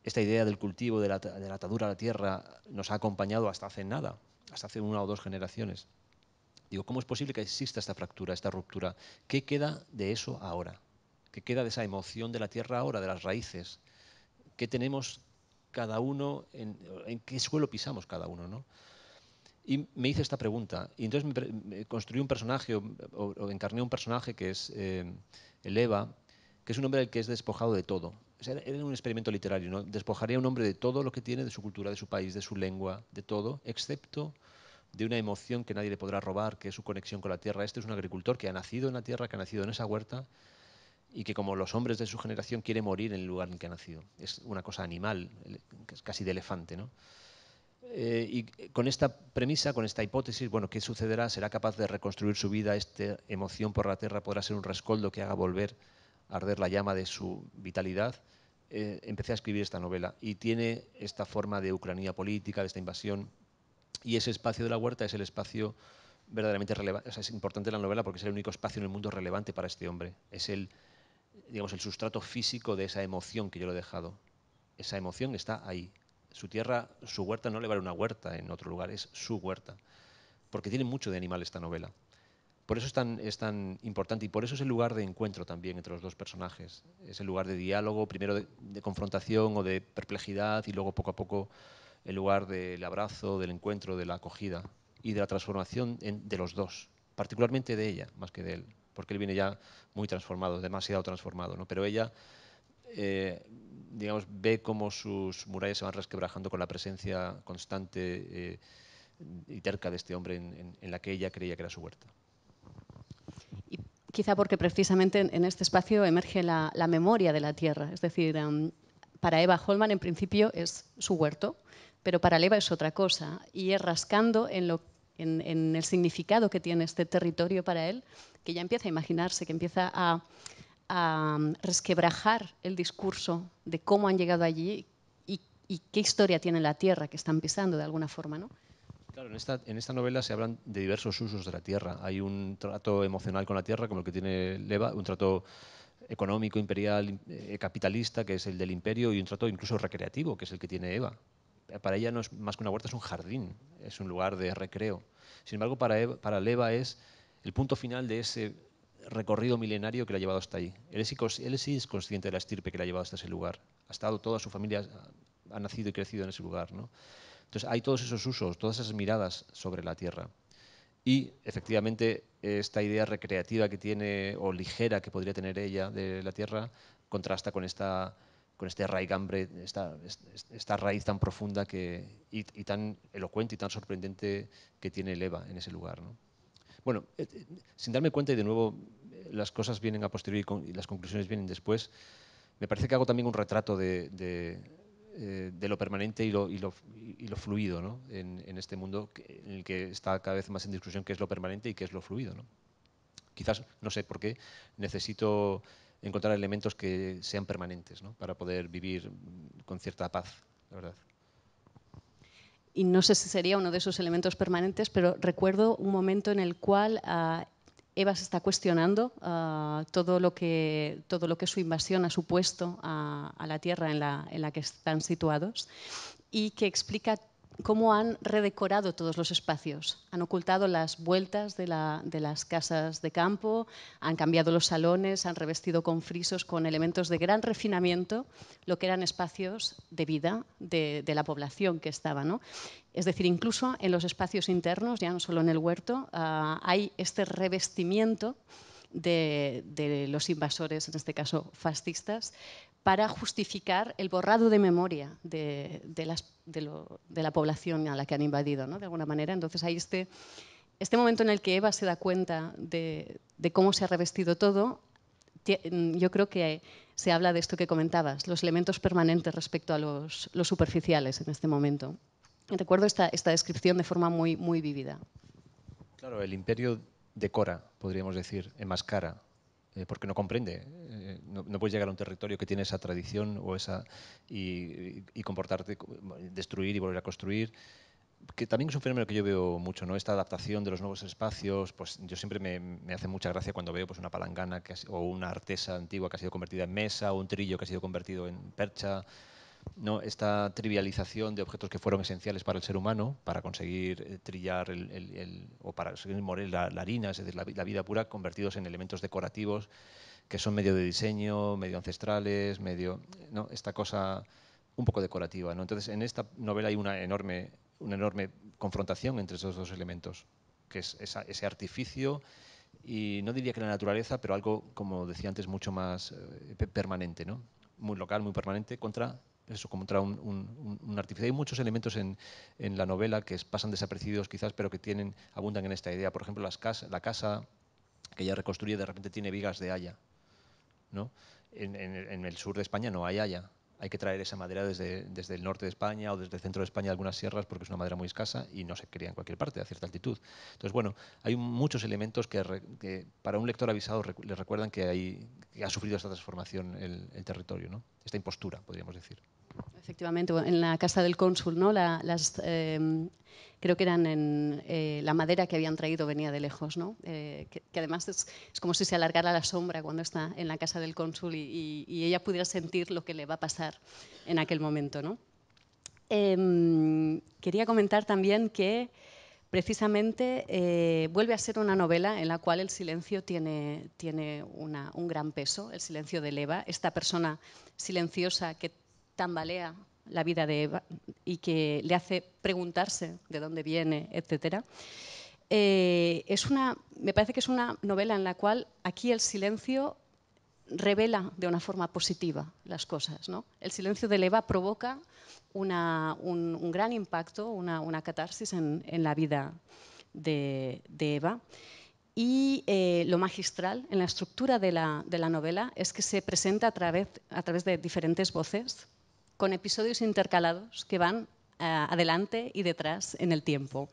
esta idea del cultivo, de la atadura a la tierra, nos ha acompañado hasta hace nada, hasta hace 1 o 2 generaciones. Digo, ¿cómo es posible que exista esta fractura, esta ruptura? ¿Qué queda de eso ahora? ¿Qué queda de esa emoción de la tierra ahora, de las raíces? ¿Qué tenemos cada uno, en qué suelo pisamos cada uno, ¿no? Y me hice esta pregunta, y entonces me construí un personaje, o encarné un personaje que es el Eva, que es un hombre al que es despojado de todo. O sea, era un experimento literario, ¿no? Despojaría a un hombre de todo lo que tiene, de su cultura, de su país, de su lengua, de todo, excepto de una emoción que nadie le podrá robar, que es su conexión con la tierra. Este es un agricultor que ha nacido en la tierra, que ha nacido en esa huerta y que, como los hombres de su generación, quiere morir en el lugar en que ha nacido. Es una cosa animal, casi de elefante, ¿no? Y con esta premisa, con esta hipótesis, bueno, ¿qué sucederá? ¿Será capaz de reconstruir su vida? ¿Esta emoción por la tierra podrá ser un rescoldo que haga volver a arder la llama de su vitalidad? Empecé a escribir esta novela y tiene esta forma de ucrania política, de esta invasión, y ese espacio de la huerta es el espacio verdaderamente relevante. O sea, es importante la novela porque es el único espacio en el mundo relevante para este hombre. Es el, digamos, el sustrato físico de esa emoción que yo le he dejado. Esa emoción está ahí. Su tierra, su huerta no le vale una huerta en otro lugar, es su huerta. Porque tiene mucho de animal esta novela. Por eso es tan importante y por eso es el lugar de encuentro también entre los dos personajes. Es el lugar de diálogo, primero de confrontación o de perplejidad y luego poco a poco el lugar del abrazo, del encuentro, de la acogida y de la transformación de los dos, particularmente de ella, más que de él, porque él viene ya muy transformado, demasiado transformado, ¿no? Pero ella, eh, digamos, ve cómo sus murallas se van resquebrajando con la presencia constante y terca de este hombre en la que ella creía que era su huerta. Y quizá porque precisamente en este espacio emerge la memoria de la tierra. Es decir, para Eva Holman en principio es su huerto, pero para Leva es otra cosa. Y es rascando en el significado que tiene este territorio para él, que ya empieza a imaginarse, que empieza a resquebrajar el discurso de cómo han llegado allí y qué historia tiene la tierra que están pisando de alguna forma, ¿no? Claro, en esta novela se hablan de diversos usos de la tierra. Hay un trato emocional con la tierra, como el que tiene Leva, un trato económico, imperial, capitalista, que es el del imperio, y un trato incluso recreativo, que es el que tiene Eva. Para ella no es más que una huerta, es un jardín, es un lugar de recreo. Sin embargo, para Leva es el punto final de ese recorrido milenario que le ha llevado hasta ahí. Él sí es consciente de la estirpe que le ha llevado hasta ese lugar. Ha estado, toda su familia ha nacido y crecido en ese lugar, ¿no? Entonces hay todos esos usos, todas esas miradas sobre la tierra. Y efectivamente esta idea recreativa que tiene o ligera que podría tener ella de la tierra contrasta con este raigambre, esta raíz tan profunda y tan elocuente y tan sorprendente que tiene el Eva en ese lugar, ¿no? Bueno, sin darme cuenta, y de nuevo las cosas vienen a posteriori y las conclusiones vienen después, me parece que hago también un retrato de lo permanente y lo fluido, ¿no? En este mundo en el que está cada vez más en discusión qué es lo permanente y qué es lo fluido, ¿no? Quizás, no sé por qué, necesito encontrar elementos que sean permanentes, ¿no? Para poder vivir con cierta paz, la verdad. Y no sé si sería uno de esos elementos permanentes, pero recuerdo un momento en el cual Eva se está cuestionando todo lo que su invasión ha supuesto a la tierra en la que están situados y que explica cómo han redecorado todos los espacios. Han ocultado las vueltas de las casas de campo, han cambiado los salones, han revestido con frisos, con elementos de gran refinamiento, lo que eran espacios de vida de la población que estaba, ¿no? Es decir, incluso en los espacios internos, ya no solo en el huerto, hay este revestimiento de los invasores, en este caso fascistas, para justificar el borrado de memoria de la población a la que han invadido, ¿no? De alguna manera. Entonces hay este momento en el que Eva se da cuenta de cómo se ha revestido todo. Yo creo que se habla de esto que comentabas, los elementos permanentes respecto a los superficiales en este momento. Recuerdo esta descripción de forma muy, muy vívida. Claro, el imperio decora, podríamos decir, enmascara, porque no comprende. No puedes llegar a un territorio que tiene esa tradición o y comportarte, destruir y volver a construir, que también es un fenómeno que yo veo mucho, ¿no? Esta adaptación de los nuevos espacios, pues yo siempre me hace mucha gracia cuando veo pues una palangana o una artesa antigua que ha sido convertida en mesa o un trillo que ha sido convertido en percha, ¿no? Esta trivialización de objetos que fueron esenciales para el ser humano, para conseguir trillar o para conseguir moler la harina, es decir, la vida pura, convertidos en elementos decorativos que son medio de diseño, medio ancestrales, medio, ¿no? Esta cosa un poco decorativa, ¿no? Entonces, en esta novela hay una enorme confrontación entre esos dos elementos, que es ese artificio y no diría que la naturaleza, pero algo, como decía antes, mucho más permanente, ¿no? Muy local, muy permanente, contra eso, contra un artificio. Hay muchos elementos en la novela que pasan desapercibidos quizás, pero que abundan en esta idea. Por ejemplo, la casa que ella reconstruye de repente tiene vigas de haya, ¿no? En el sur de España no hay haya. Hay que traer esa madera desde el norte de España o desde el centro de España, algunas sierras, porque es una madera muy escasa y no se cría en cualquier parte a cierta altitud. Entonces, bueno, hay muchos elementos que para un lector avisado le recuerdan que ha sufrido esta transformación el territorio, ¿no? Esta impostura, podríamos decir. Efectivamente, en la casa del cónsul, ¿no? Creo que eran la madera que habían traído venía de lejos, ¿no? Que además es como si se alargara la sombra cuando está en la casa del cónsul y ella pudiera sentir lo que le va a pasar en aquel momento, ¿no? Quería comentar también que precisamente vuelve a ser una novela en la cual el silencio tiene un gran peso, el silencio de Eva, esta persona silenciosa que tambalea la vida de Eva y que le hace preguntarse de dónde viene, etc. Me parece que es una novela en la cual aquí el silencio revela de una forma positiva las cosas, ¿no? El silencio de Eva provoca un gran impacto, una catarsis en la vida de Eva. Y lo magistral en la estructura de la novela es que se presenta a través de diferentes voces, con episodios intercalados que van adelante y detrás en el tiempo.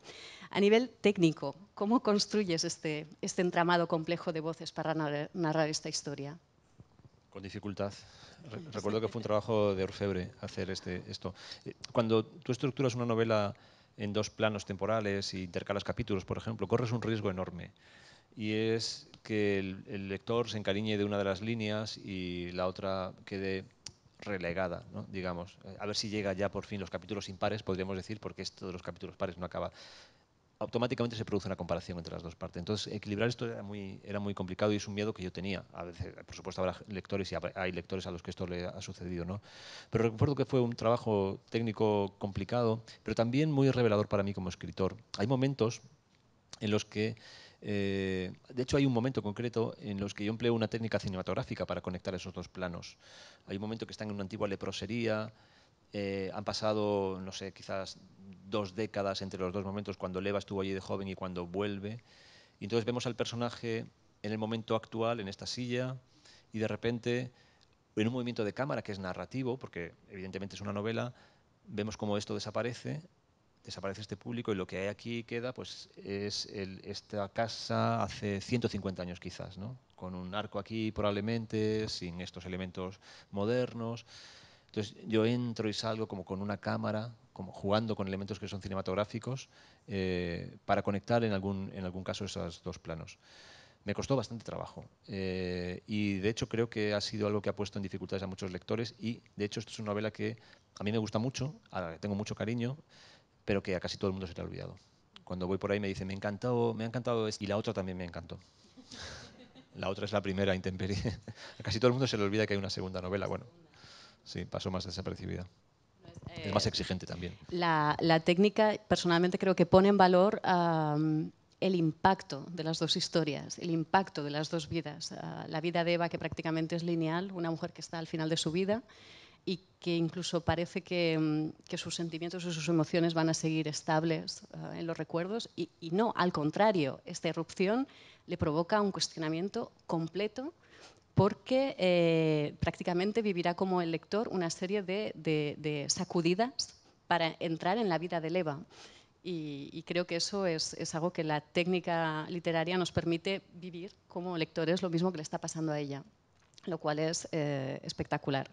A nivel técnico, ¿cómo construyes este entramado complejo de voces para narrar esta historia? Con dificultad. Recuerdo que fue un trabajo de orfebre hacer esto. Cuando tú estructuras una novela en dos planos temporales e intercalas capítulos, por ejemplo, corres un riesgo enorme. Y es que el lector se encariñe de una de las líneas y la otra quede relegada, ¿no? Digamos. A ver si llega ya por fin los capítulos impares, podríamos decir, porque esto de los capítulos pares no acaba. Automáticamente se produce una comparación entre las dos partes. Entonces, equilibrar esto era muy complicado y es un miedo que yo tenía. A veces, por supuesto, habrá lectores y hay lectores a los que esto le ha sucedido, ¿no? Pero recuerdo que fue un trabajo técnico complicado, pero también muy revelador para mí como escritor. Hay momentos en los que, de hecho, hay un momento concreto en los que yo empleo una técnica cinematográfica para conectar esos dos planos. Hay un momento que están en una antigua leprosería, han pasado, no sé, quizás 2 décadas entre los dos momentos, cuando Leva estuvo allí de joven y cuando vuelve. Y entonces vemos al personaje en el momento actual, en esta silla, y de repente, en un movimiento de cámara que es narrativo, porque evidentemente es una novela, vemos cómo esto desaparece este público y lo que hay aquí queda pues es esta casa hace 150 años quizás, ¿no? Con un arco aquí probablemente, sin estos elementos modernos. Entonces yo entro y salgo como con una cámara, como jugando con elementos que son cinematográficos, para conectar en algún caso esos dos planos. Me costó bastante trabajo y de hecho creo que ha sido algo que ha puesto en dificultades a muchos lectores y de hecho esto es una novela que a mí me gusta mucho, a la que tengo mucho cariño, pero que a casi todo el mundo se le ha olvidado. Cuando voy por ahí me dicen, me ha encantado y la otra también me encantó. La otra es la primera, Intemperie. A casi todo el mundo se le olvida que hay una segunda novela. Bueno, sí, pasó más desapercibida. Es más exigente también. La técnica, personalmente, creo que pone en valor el impacto de las dos historias, el impacto de las dos vidas. La vida de Eva, que prácticamente es lineal, una mujer que está al final de su vida y que incluso parece que sus sentimientos y sus emociones van a seguir estables en los recuerdos y no, al contrario, esta irrupción le provoca un cuestionamiento completo porque prácticamente vivirá como el lector una serie de sacudidas para entrar en la vida de Eva. Y creo que eso es algo que la técnica literaria nos permite vivir como lectores, lo mismo que le está pasando a ella, lo cual es espectacular.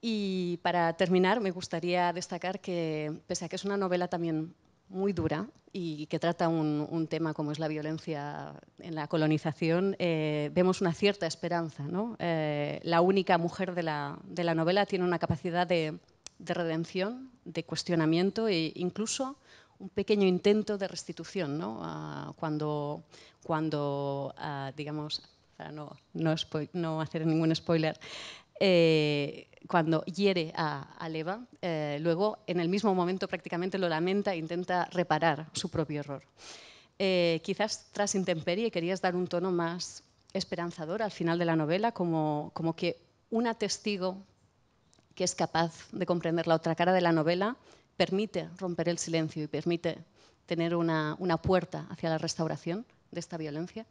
Y para terminar, me gustaría destacar que, pese a que es una novela también muy dura y que trata un tema como es la violencia en la colonización, vemos una cierta esperanza, ¿no? La única mujer de la novela tiene una capacidad de redención, de cuestionamiento e incluso un pequeño intento de restitución, ¿no? Cuando digamos, para no hacer ningún spoiler, cuando hiere a Eva, luego en el mismo momento prácticamente lo lamenta e intenta reparar su propio error. Quizás tras Intemperie querías dar un tono más esperanzador al final de la novela, como que una testigo que es capaz de comprender la otra cara de la novela, permite romper el silencio y permite tener una puerta hacia la restauración de esta violencia?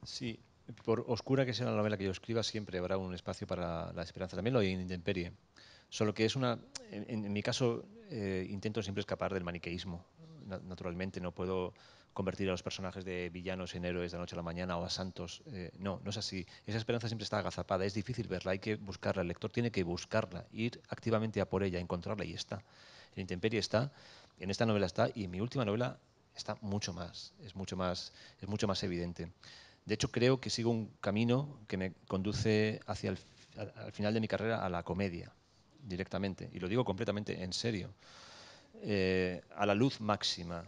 Sí, por oscura que sea la novela que yo escriba, siempre habrá un espacio para la esperanza. También lo hay en Intemperie. Solo que es en mi caso, intento siempre escapar del maniqueísmo. Naturalmente, no puedo convertir a los personajes de villanos en héroes de la noche a la mañana o a santos. No, no es así. Esa esperanza siempre está agazapada. Es difícil verla, hay que buscarla. El lector tiene que buscarla, ir activamente a por ella, encontrarla y está. En Intemperie está, en esta novela está y en mi última novela está mucho más. Es mucho más evidente. De hecho, creo que sigo un camino que me conduce hacia al final de mi carrera a la comedia, directamente. Y lo digo completamente en serio. A la luz máxima,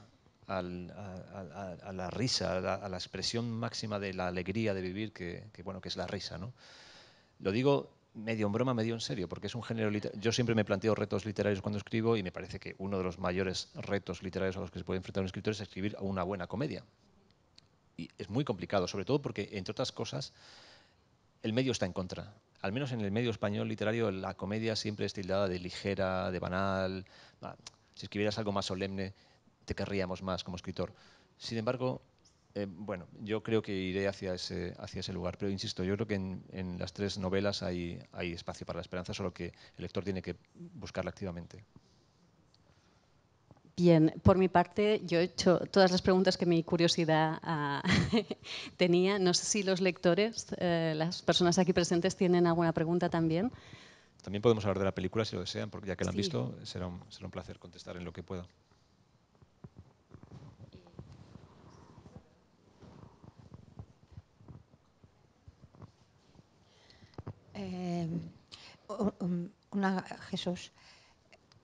a la risa, a la expresión máxima de la alegría de vivir, bueno, que es la risa, ¿no? Lo digo medio en broma, medio en serio, porque es un género literario. Yo siempre me planteo retos literarios cuando escribo y me parece que uno de los mayores retos literarios a los que se puede enfrentar un escritor es escribir una buena comedia. Y es muy complicado, sobre todo porque, entre otras cosas, el medio está en contra. Al menos en el medio español literario, la comedia siempre es tildada de ligera, de banal. Si escribieras algo más solemne, te querríamos más como escritor. Sin embargo, bueno, yo creo que iré hacia ese lugar. Pero insisto, yo creo que en las tres novelas hay espacio para la esperanza, solo que el lector tiene que buscarla activamente. Bien, por mi parte, yo he hecho todas las preguntas que mi curiosidad tenía. No sé si los lectores, las personas aquí presentes, tienen alguna pregunta también. También podemos hablar de la película si lo desean, porque ya que la han Sí. visto, será un placer contestar en lo que pueda. Eh, Jesús,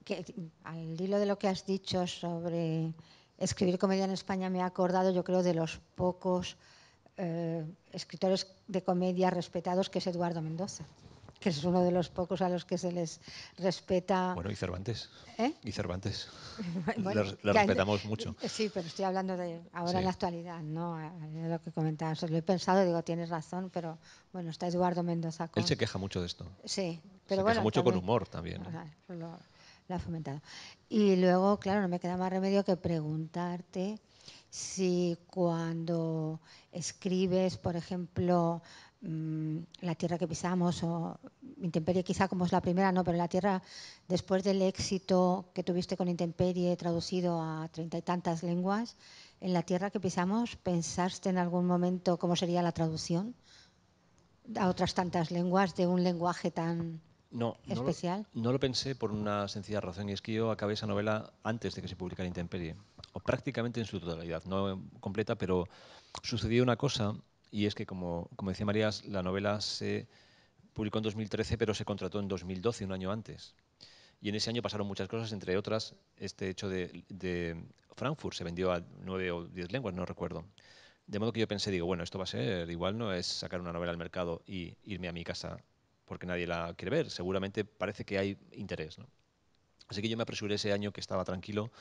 que al hilo de lo que has dicho sobre escribir comedia en España, me he acordado, yo creo, de los pocos escritores de comedia respetados, que es Eduardo Mendoza, que es uno de los pocos a los que se les respeta. Bueno, y Cervantes. ¿Eh? Y Cervantes. Bueno, Le ya, respetamos mucho. sí, pero estoy hablando de ahora en Sí, la actualidad, ¿no? De lo que comentabas. Lo he pensado, digo, tienes razón, pero bueno, está Eduardo Mendoza él con. se queja mucho de esto. Sí, Se pero queja bueno, él mucho con también, humor también, o ¿eh? sea, lo ha fomentado. Y luego, claro, no me queda más remedio que preguntarte si cuando escribes, por ejemplo, La tierra que pisamos o Intemperie, quizá como es la primera, no, pero La tierra, después del éxito que tuviste con Intemperie, traducido a 30 y tantas lenguas, en La tierra que pisamos, ¿pensaste en algún momento cómo sería la traducción a otras tantas lenguas de un lenguaje tan No, especial? no lo pensé por una sencilla razón, y es que yo acabé esa novela antes de que se publicara Intemperie, o prácticamente en su totalidad, no completa, pero sucedió una cosa, y es que, como decía Marías, la novela se publicó en 2013, pero se contrató en 2012, un año antes. Y en ese año pasaron muchas cosas, entre otras este hecho de Frankfurt, se vendió a 9 o 10 lenguas, no recuerdo. De modo que yo pensé, digo, bueno, esto va a ser, igual no es sacar una novela al mercado y irme a mi casa porque nadie la quiere ver. Seguramente parece que hay interés, ¿no? Así que yo me apresuré ese año que estaba tranquilo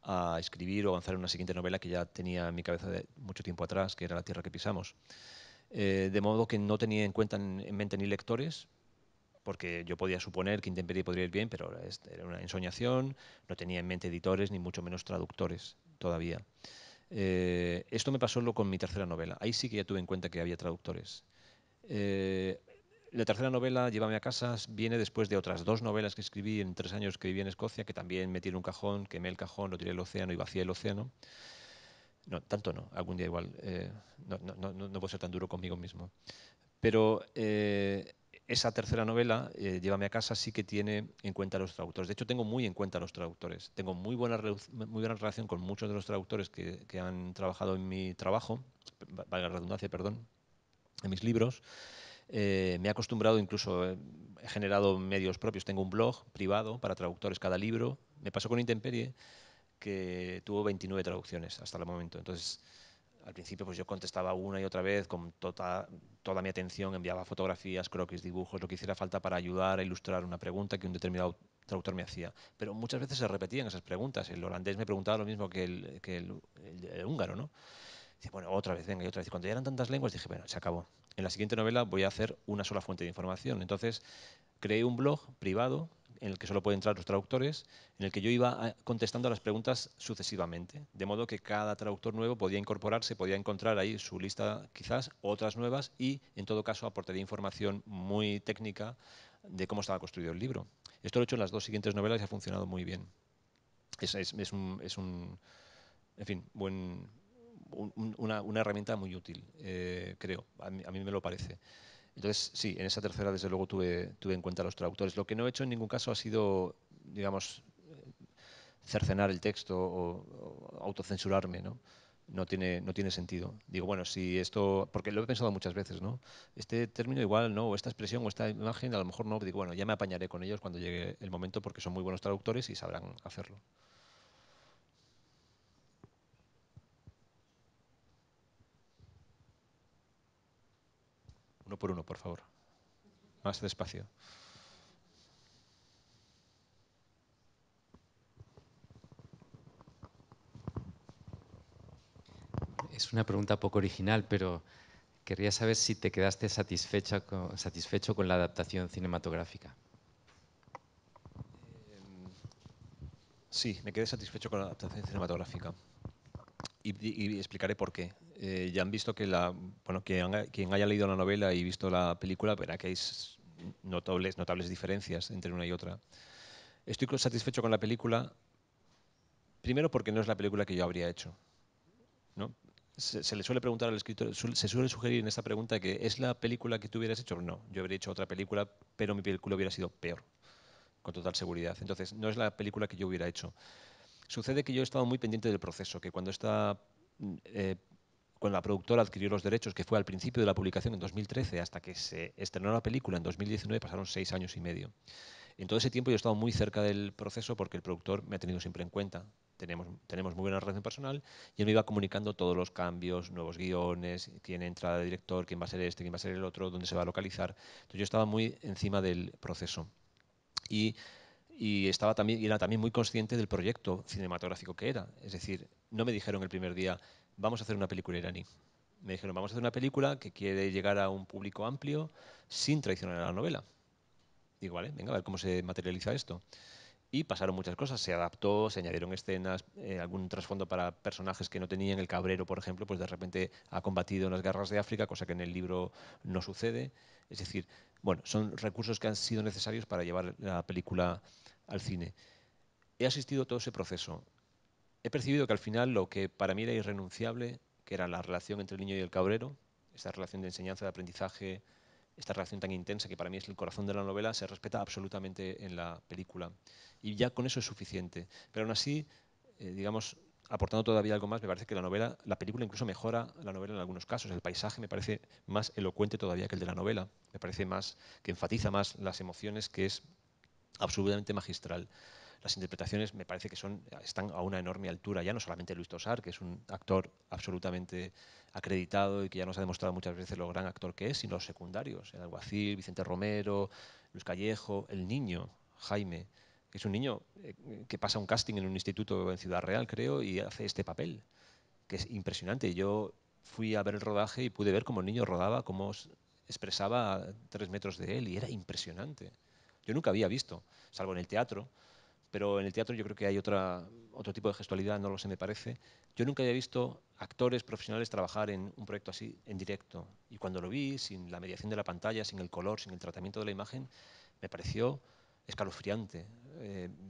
a escribir o avanzar en una siguiente novela que ya tenía en mi cabeza de mucho tiempo atrás, que era La tierra que pisamos. De modo que no tenía en cuenta en mente ni lectores, porque yo podía suponer que Intemperie podría ir bien, pero era una ensoñación, no tenía en mente editores ni mucho menos traductores todavía. Esto me pasó con mi tercera novela. Ahí sí que ya tuve en cuenta que había traductores. Eh, la tercera novela, Llévame a casa, viene después de otras dos novelas que escribí en 3 años que viví en Escocia, que también metí en un cajón, quemé el cajón, lo tiré al océano y vacié el océano. No, tanto no, algún día igual. No puedo ser tan duro conmigo mismo. Pero esa tercera novela, Llévame a casa, sí que tiene en cuenta a los traductores. De hecho, tengo muy en cuenta a los traductores. Tengo muy buena relación con muchos de los traductores que han trabajado en mi trabajo, valga la redundancia, perdón, en mis libros. Me he acostumbrado, incluso he generado medios propios. Tengo un blog privado para traductores cada libro. Me pasó con Intemperie, que tuvo 29 traducciones hasta el momento. Entonces, al principio pues yo contestaba una y otra vez con toda mi atención, enviaba fotografías, croquis, dibujos, lo que hiciera falta para ayudar a ilustrar una pregunta que un determinado traductor me hacía. Pero muchas veces se repetían esas preguntas. El holandés me preguntaba lo mismo que el húngaro, ¿no? Dice, bueno, otra vez, venga, y otra vez. Y cuando ya eran tantas lenguas dije, bueno, se acabó. En la siguiente novela voy a hacer una sola fuente de información. Entonces creé un blog privado en el que solo pueden entrar los traductores, en el que yo iba contestando a las preguntas sucesivamente, de modo que cada traductor nuevo podía incorporarse, podía encontrar ahí su lista quizás, otras nuevas, y en todo caso aportaría información muy técnica de cómo estaba construido el libro. Esto lo he hecho en las 2 siguientes novelas y ha funcionado muy bien. En fin, una herramienta muy útil, creo, a mí me lo parece. Entonces, sí, en esa tercera, desde luego, tuve en cuenta los traductores. Lo que no he hecho en ningún caso ha sido, digamos, cercenar el texto o autocensurarme, ¿no? No tiene sentido. Digo, bueno, si esto, porque lo he pensado muchas veces, ¿no? Este término igual, ¿no? O esta expresión o esta imagen, a lo mejor no. Digo, bueno, ya me apañaré con ellos cuando llegue el momento porque son muy buenos traductores y sabrán hacerlo. Uno por uno, por favor. Más despacio. Es una pregunta poco original, pero querría saber si te quedaste satisfecho con la adaptación cinematográfica. Sí, me quedé satisfecho con la adaptación cinematográfica. Y explicaré por qué. Ya han visto que bueno, quien haya leído la novela y visto la película verá que hay notables diferencias entre una y otra. Estoy satisfecho con la película, primero porque no es la película que yo habría hecho, ¿no? Se le suele preguntar al escritor, se suele sugerir en esta pregunta que ¿es la película que tú hubieras hecho? No, yo habría hecho otra película, pero mi película hubiera sido peor, con total seguridad. Entonces, no es la película que yo hubiera hecho. Sucede que yo he estado muy pendiente del proceso, que cuando la productora adquirió los derechos, que fue al principio de la publicación en 2013, hasta que se estrenó la película en 2019, pasaron 6 años y medio. En todo ese tiempo yo he estado muy cerca del proceso porque el productor me ha tenido siempre en cuenta. Tenemos muy buena relación personal y él me iba comunicando todos los cambios, nuevos guiones, quién entra de director, quién va a ser este, quién va a ser el otro, dónde se va a localizar. Entonces yo estaba muy encima del proceso. Y era también muy consciente del proyecto cinematográfico que era. Es decir, no me dijeron el primer día, vamos a hacer una película iraní. Me dijeron, vamos a hacer una película que quiere llegar a un público amplio sin traicionar a la novela. Digo, vale, venga, a ver cómo se materializa esto. Y pasaron muchas cosas, se adaptó, se añadieron escenas, algún trasfondo para personajes que no tenían. El cabrero, por ejemplo, pues de repente ha combatido en las guerras de África, cosa que en el libro no sucede. Es decir, bueno, son recursos que han sido necesarios para llevar la película al cine. He asistido a todo ese proceso. He percibido que al final lo que para mí era irrenunciable, que era la relación entre el niño y el cabrero, esta relación de enseñanza, de aprendizaje, esta relación tan intensa que para mí es el corazón de la novela, se respeta absolutamente en la película. Y ya con eso es suficiente. Pero aún así, digamos, aportando todavía algo más, me parece que la película incluso mejora la novela en algunos casos. El paisaje me parece más elocuente todavía que el de la novela. Me parece que enfatiza más las emociones, que es absolutamente magistral. Las interpretaciones me parece que están a una enorme altura, ya no solamente Luis Tosar, que es un actor absolutamente acreditado y que ya nos ha demostrado muchas veces lo gran actor que es, sino los secundarios, el alguacil, Vicente Romero, Luis Callejo, el niño, Jaime, que es un niño que pasa un casting en un instituto en Ciudad Real, creo, y hace este papel, que es impresionante. Yo fui a ver el rodaje y pude ver cómo el niño rodaba, cómo expresaba a 3 metros de él, y era impresionante. Yo nunca había visto, salvo en el teatro, pero en el teatro yo creo que hay otro tipo de gestualidad, no lo sé, me parece. Yo nunca había visto actores profesionales trabajar en un proyecto así en directo. Y cuando lo vi, sin la mediación de la pantalla, sin el color, sin el tratamiento de la imagen, me pareció escalofriante.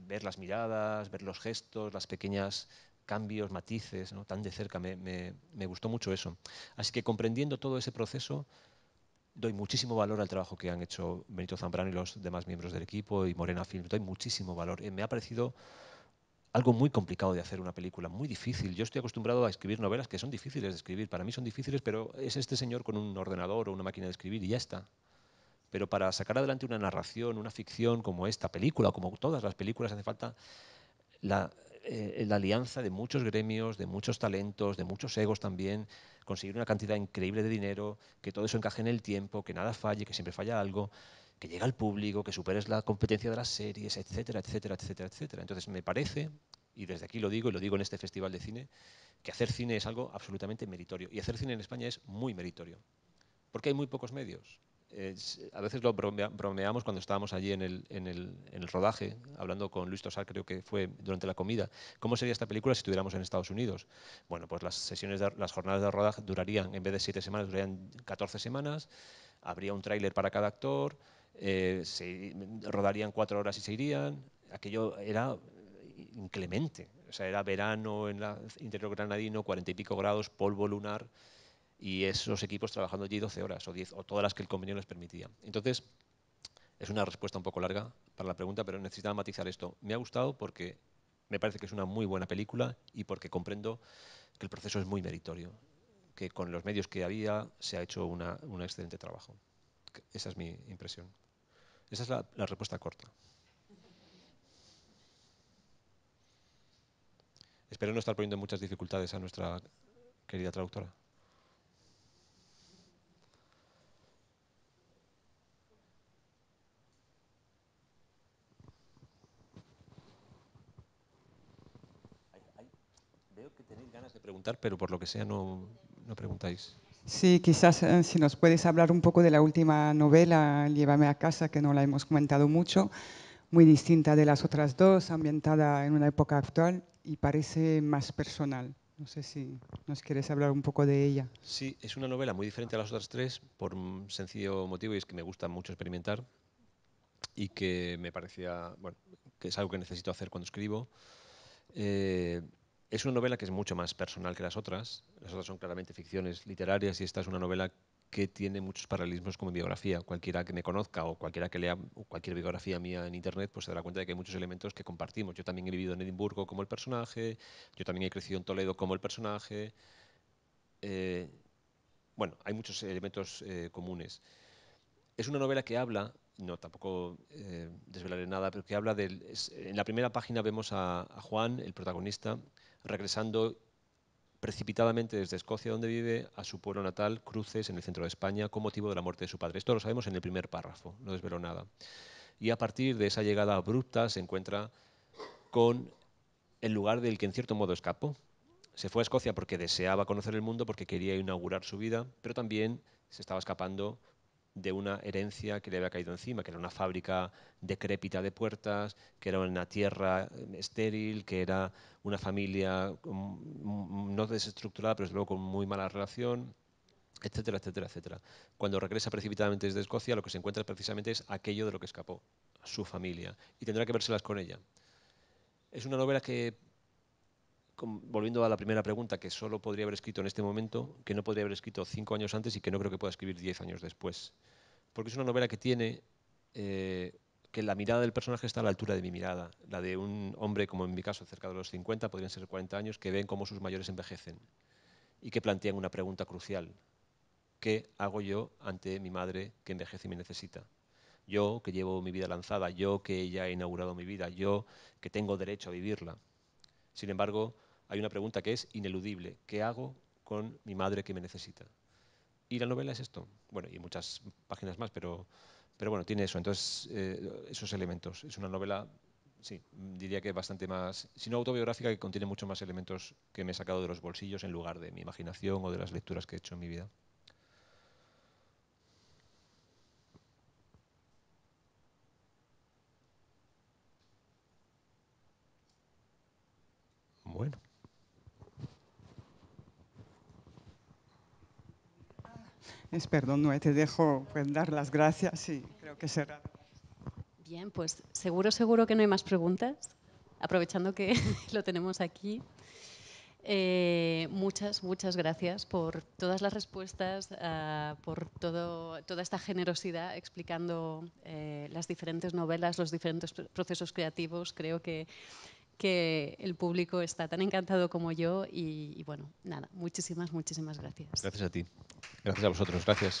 Ver las miradas, ver los gestos, las pequeñas cambios, matices, ¿no? Tan de cerca, me gustó mucho eso. Así que comprendiendo todo ese proceso, doy muchísimo valor al trabajo que han hecho Benito Zambrano y los demás miembros del equipo y Morena Film. Doy muchísimo valor. Me ha parecido algo muy complicado de hacer una película, muy difícil. Yo estoy acostumbrado a escribir novelas que son difíciles de escribir. Para mí son difíciles, pero es este señor con un ordenador o una máquina de escribir y ya está. Pero para sacar adelante una narración, una ficción como esta película, como todas las películas, hace falta la, la alianza de muchos gremios, de muchos talentos, de muchos egos también, conseguir una cantidad increíble de dinero, que todo eso encaje en el tiempo, que nada falle, que siempre falla algo, que llegue al público, que superes la competencia de las series, etcétera, etcétera, etcétera, etcétera. Entonces me parece, y desde aquí lo digo, y lo digo en este festival de cine, que hacer cine es algo absolutamente meritorio. Y hacer cine en España es muy meritorio, porque hay muy pocos medios. A veces lo bromeamos cuando estábamos allí en el rodaje, hablando con Luis Tosar, creo que fue durante la comida. ¿Cómo sería esta película si estuviéramos en Estados Unidos? Bueno, pues las jornadas de rodaje durarían, en vez de 7 semanas, durarían 14 semanas. Habría un tráiler para cada actor, se rodarían 4 horas y se irían. Aquello era inclemente. O sea, era verano en el interior granadino, 40 y pico grados, polvo lunar, y esos equipos trabajando allí 12 horas o 10 o todas las que el convenio les permitía. Entonces, es una respuesta un poco larga para la pregunta, pero necesitaba matizar esto. Me ha gustado porque me parece que es una muy buena película y porque comprendo que el proceso es muy meritorio, que con los medios que había se ha hecho un excelente trabajo. Esa es mi impresión. Esa es la respuesta corta. Espero no estar poniendo muchas dificultades a nuestra querida traductora. Veo que tenéis ganas de preguntar, pero por lo que sea no preguntáis. Sí, quizás si nos puedes hablar un poco de la última novela, Llévame a casa, que no la hemos comentado mucho, muy distinta de las otras dos, ambientada en una época actual y parece más personal. No sé si nos quieres hablar un poco de ella. Sí, es una novela muy diferente a las otras tres por un sencillo motivo, y es que me gusta mucho experimentar y que me parecía, bueno, que es algo que necesito hacer cuando escribo. Eh, es una novela que es mucho más personal que las otras. Las otras son claramente ficciones literarias y esta es una novela que tiene muchos paralelismos con mi biografía. Cualquiera que me conozca o cualquiera que lea cualquier biografía mía en internet, pues se dará cuenta de que hay muchos elementos que compartimos. Yo también he vivido en Edimburgo como el personaje, yo también he crecido en Toledo como el personaje. Eh, bueno, hay muchos elementos comunes. Es una novela que habla, no tampoco desvelaré nada, pero que habla en la primera página vemos a Juan, el protagonista, regresando precipitadamente desde Escocia, donde vive, a su pueblo natal, Cruces, en el centro de España, con motivo de la muerte de su padre. Esto lo sabemos en el primer párrafo, no desvelo nada. Y a partir de esa llegada abrupta se encuentra con el lugar del que en cierto modo escapó. Se fue a Escocia porque deseaba conocer el mundo, porque quería inaugurar su vida, pero también se estaba escapando de una herencia que le había caído encima, que era una fábrica decrépita de puertas, que era una tierra estéril, que era una familia no desestructurada, pero desde luego con muy mala relación, etcétera, etcétera, etcétera. Cuando regresa precipitadamente desde Escocia, lo que se encuentra precisamente es aquello de lo que escapó, su familia, y tendrá que vérselas con ella. Es una novela que, volviendo a la primera pregunta, que solo podría haber escrito en este momento, que no podría haber escrito 5 años antes y que no creo que pueda escribir 10 años después. Porque es una novela que tiene que la mirada del personaje está a la altura de mi mirada, la de un hombre, como en mi caso, cerca de los 50, podrían ser 40 años, que ven cómo sus mayores envejecen y que plantean una pregunta crucial. ¿Qué hago yo ante mi madre que envejece y me necesita? Yo que llevo mi vida lanzada, yo que ya he inaugurado mi vida, yo que tengo derecho a vivirla. Sin embargo, hay una pregunta que es ineludible. ¿Qué hago con mi madre que me necesita? Y la novela es esto. Bueno, y muchas páginas más, pero bueno, tiene eso. Entonces, esos elementos. Es una novela, sí, diría que bastante más, si no autobiográfica, que contiene mucho más elementos que me he sacado de los bolsillos en lugar de mi imaginación o de las lecturas que he hecho en mi vida. Bueno. Perdón, no te dejo pues, dar las gracias y creo que será. Bien, pues seguro que no hay más preguntas, aprovechando que lo tenemos aquí. Muchas gracias por todas las respuestas, por toda esta generosidad explicando las diferentes novelas, los diferentes procesos creativos. Creo que el público está tan encantado como yo y bueno, nada, muchísimas gracias. Gracias a ti. Gracias a vosotros. Gracias.